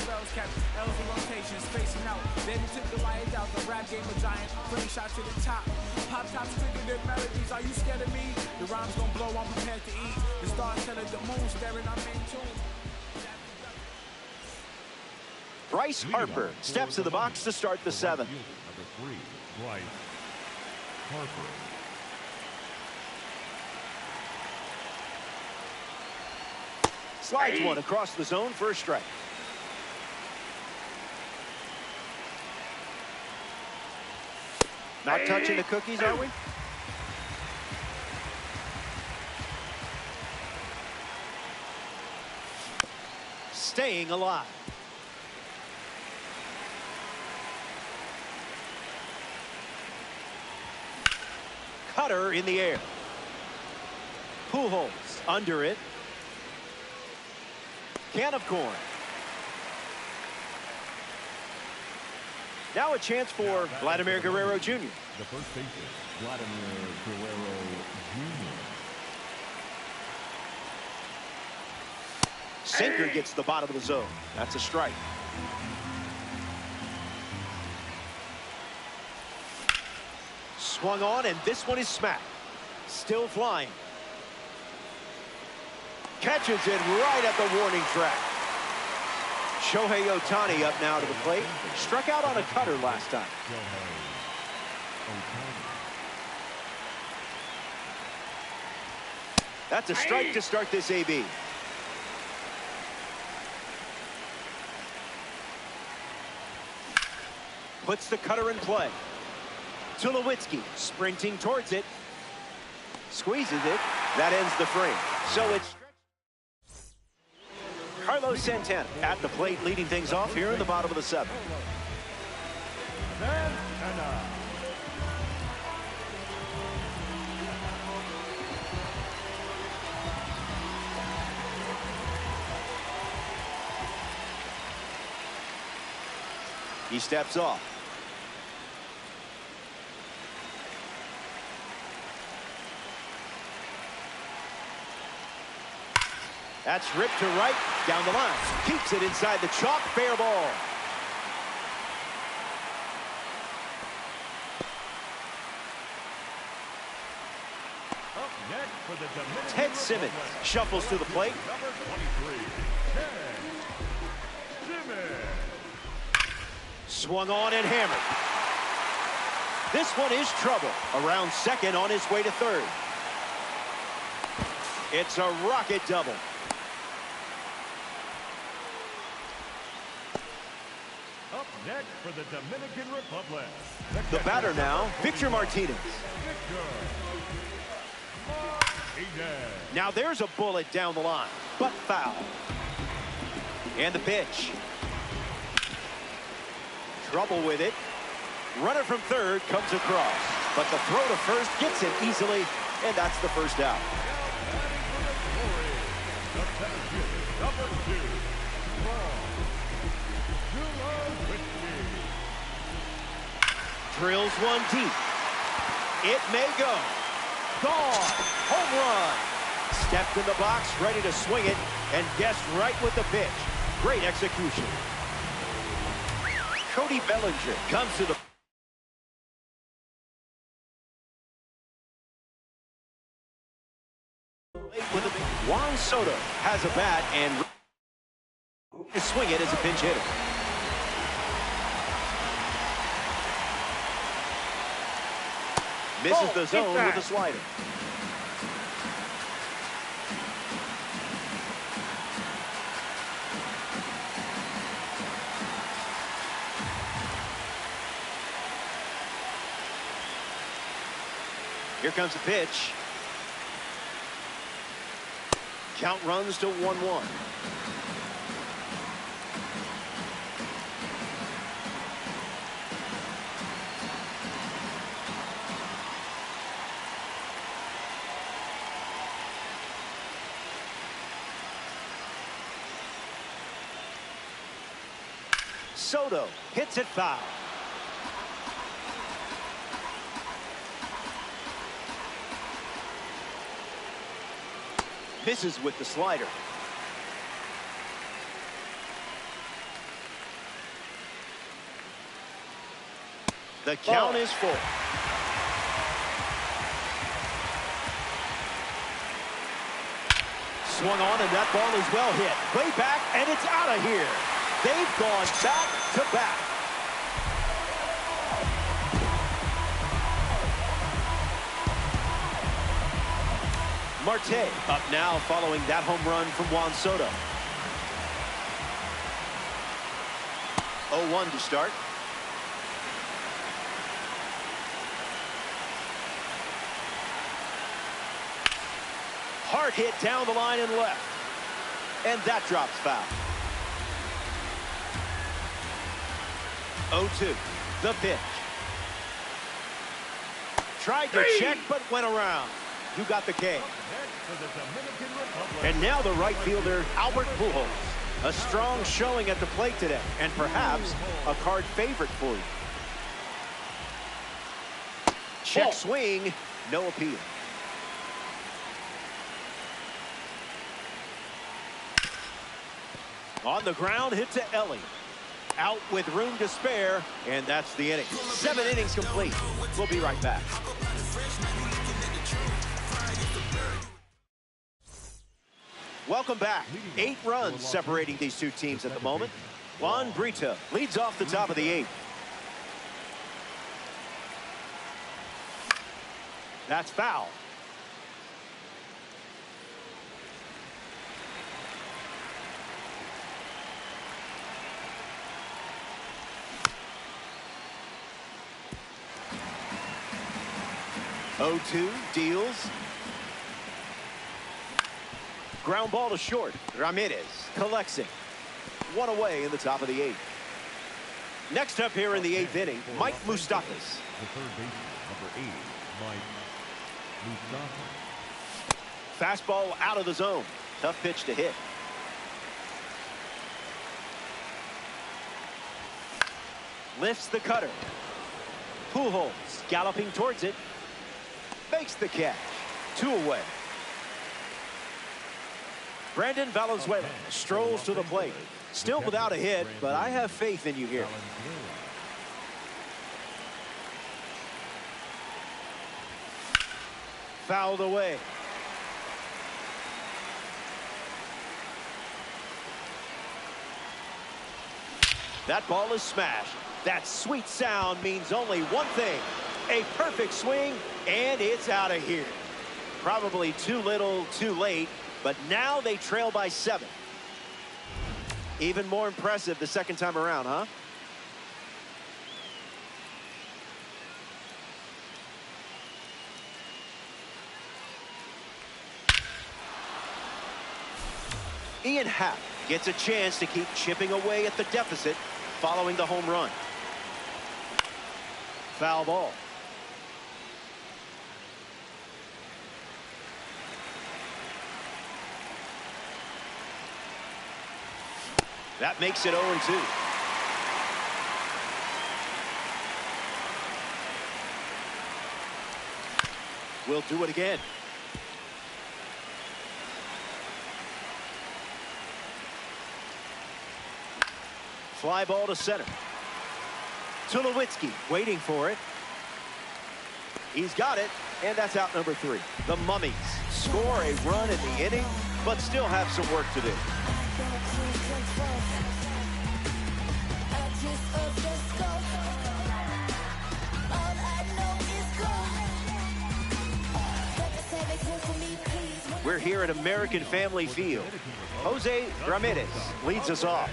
Then took the light out, the rap game a giant, 20 shots to the top. Pop tops triggered their melodies. Are you scared of me? The rhymes gonna blow, I'm prepared to eat. The stars tell the moon staring, I'm in tune. Bryce Harper steps to the box to start the 7th. Number 3, Bryce Harper. Slides one across the zone for a strike. Not touching the cookies, are we? Staying alive. Cutter in the air. Pujols under it. Can of corn. Now a chance for Vladimir Guerrero Jr. The first baseman, Vladimir Guerrero Jr. Sinker gets the bottom of the zone. That's a strike. Swung on, and this one is smacked. Still flying. Catches it right at the warning track. Shohei Ohtani up now to the plate. Struck out on a cutter last time. That's a strike to start this AB. Puts the cutter in play. Tulowitzki sprinting towards it. Squeezes it. That ends the frame. So it's Carlos Santana at the plate, leading things off here in the bottom of the 7th. Santana. He steps off. That's ripped to right, down the line. Keeps it inside the chalk, fair ball. Up next for the Dominican Ted Simmons Republic. shuffles to the plate. Number 23, Ted Simmons. Swung on and hammered. This one is trouble. Around second on his way to third. It's a rocket double. Up next for the Dominican Republic. The batter now, Victor Martinez. Victor Martinez. Now there's a bullet down the line, but foul. And the pitch. Trouble with it. Runner from third comes across, but the throw to first gets him easily, and that's the first out. The center fielder, number 2, Tulowitzki. Drills one deep. It may go. Gone. Home run. Stepped in the box, ready to swing it, and guessed right with the pitch. Great execution. Cody Bellinger comes to the with a Juan Soto has a bat and swing it as a pinch hitter. Misses the zone with a slider. Here comes the pitch. Count runs to 1-1. Soto hits it foul. Misses with the slider. The count is full. Swung on, and that ball is well hit. Way back, and it's out of here. They've gone back to back. Marte up now following that home run from Juan Soto. 0-1 to start. Hard hit down the line and left. And that drops foul. 0-2. The pitch. Tried to check, but went around. Who got the K? And now the right fielder, Albert Pujols. A strong showing at the plate today, and perhaps a card favorite for you. Check swing, no appeal. On the ground, hit to Ellie. Out with room to spare, and that's the inning. 7 innings complete. We'll be right back. Welcome back. 8 runs separating these two teams at the moment. Juan Brito leads off the top of the 8th. That's foul. O2 deals. Ground ball to short. Ramirez collects it. 1 away in the top of the 8th. Next up here in the 8th inning, Mike Moustakas. The third baseman, number 8, Mike Moustakas. Fastball out of the zone. Tough pitch to hit. Lifts the cutter. Pujols galloping towards it. Makes the catch. 2 away. Brandon Valenzuela strolls to the plate. Still without a hit, but I have faith in you here. Fouled away. That ball is smashed. That sweet sound means only one thing. A perfect swing, and it's out of here. Probably too little, too late, but now they trail by 7. Even more impressive the second time around, huh? Ian Happ gets a chance to keep chipping away at the deficit following the home run. Foul ball. That makes it 0-2. We'll do it again. Fly ball to center. Tulowitzki waiting for it. He's got it, and that's out number 3. The Mummies score a run in the inning, but still have some work to do. We're here at American Family Field. Jose Ramirez leads us off.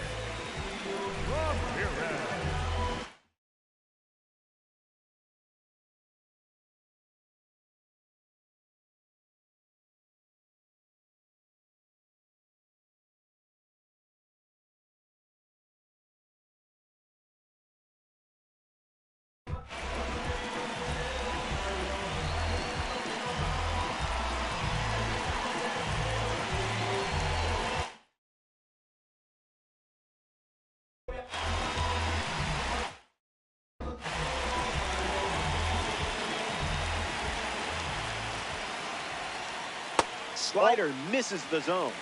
Slider misses the zone.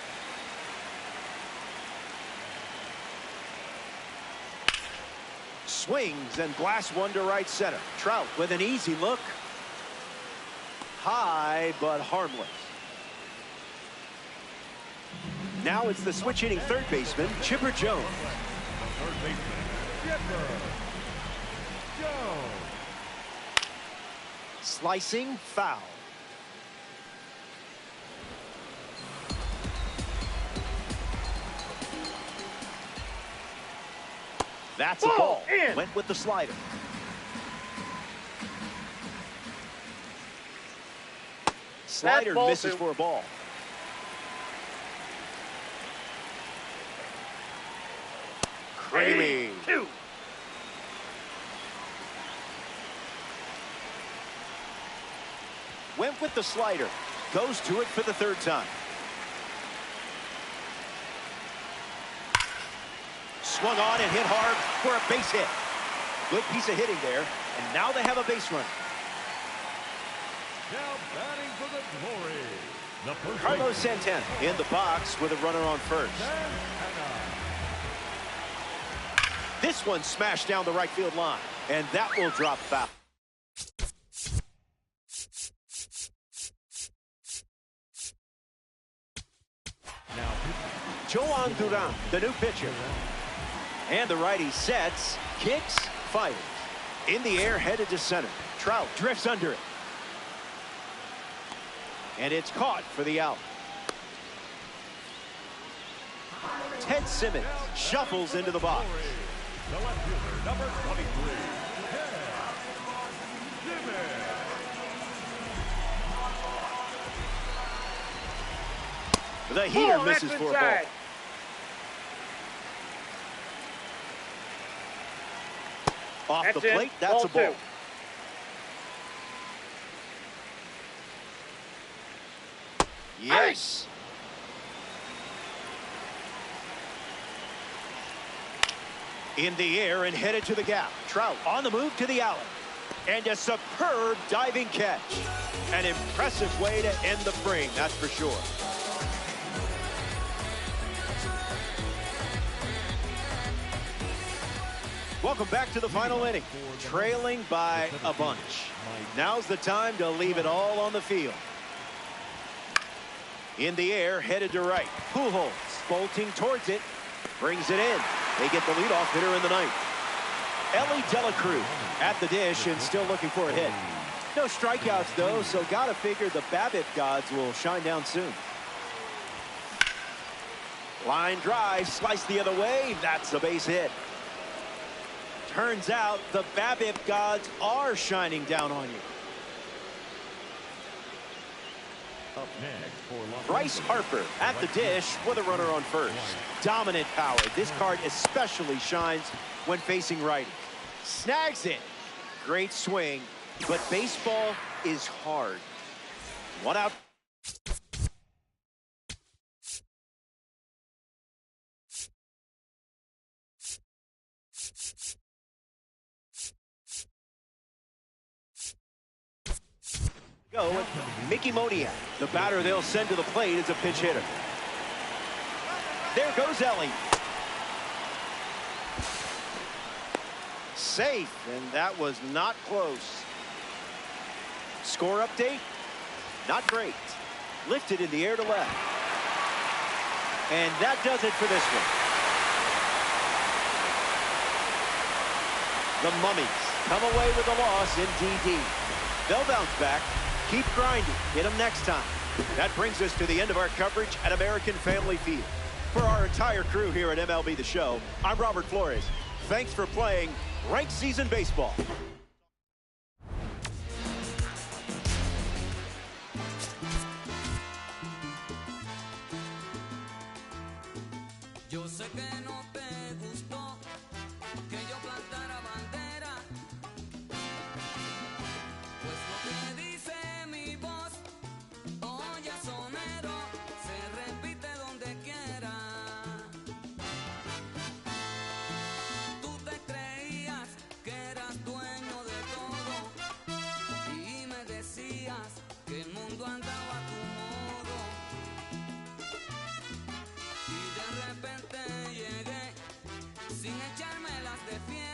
Swings and blasts one to right center. Trout with an easy look. High but harmless. Now it's the switch hitting third baseman, Chipper Jones. Third baseman, Chipper Jones. Slicing foul. That's a ball. Went with the slider. Slider misses for a ball. Creamy. Went with the slider. Goes to it for the third time. Swung on and hit hard for a base hit. Good piece of hitting there. And now they have a base runner. Now batting for the Glory, the first Carlos Santana in the box with a runner on first. This one smashed down the right field line, and that will drop foul. Now, Joan Duran, the new pitcher. And the righty sets, kicks, fires. In the air, headed to center. Trout drifts under it. And it's caught for the out. Ted Simmons shuffles into the box. the left fielder, number 23, Ted Simmons. The heater misses for a ball. Off the plate, that's a ball. Yes. In the air and headed to the gap. Trout on the move to the alley. And a superb diving catch. An impressive way to end the frame, that's for sure. Welcome back to the final inning. Trailing by a bunch. Now's the time to leave it all on the field. In the air, headed to right. Pujols bolting towards it. Brings it in. They get the leadoff hitter in the ninth. Elly De La Cruz at the dish and still looking for a hit. No strikeouts, though, so gotta figure the BABIP gods will shine down soon. Line drive, slice the other way. That's a base hit. Turns out the BABIP gods are shining down on you. Up next for Bryce Harper at the dish with a runner on first. Dominant power. This card especially shines when facing righty. Snags it. Great swing, but baseball is hard. One out. Go with Mickey Moniak. The batter they'll send to the plate is a pinch hitter. There goes Elly. Safe, and that was not close. Score update? Not great. Lifted in the air to left. And that does it for this one. The Mummies come away with a loss in DD. They'll bounce back. Keep grinding. Hit them next time. That brings us to the end of our coverage at American Family Field. For our entire crew here at MLB The Show, I'm Robert Flores. Thanks for playing Ranked Season Baseball. Yo sé que no te gustó que yo plantara bandera, pues lo que dice mi voz, oye sonero, se repite donde quiera. Tú te creías que eras dueño más defiende.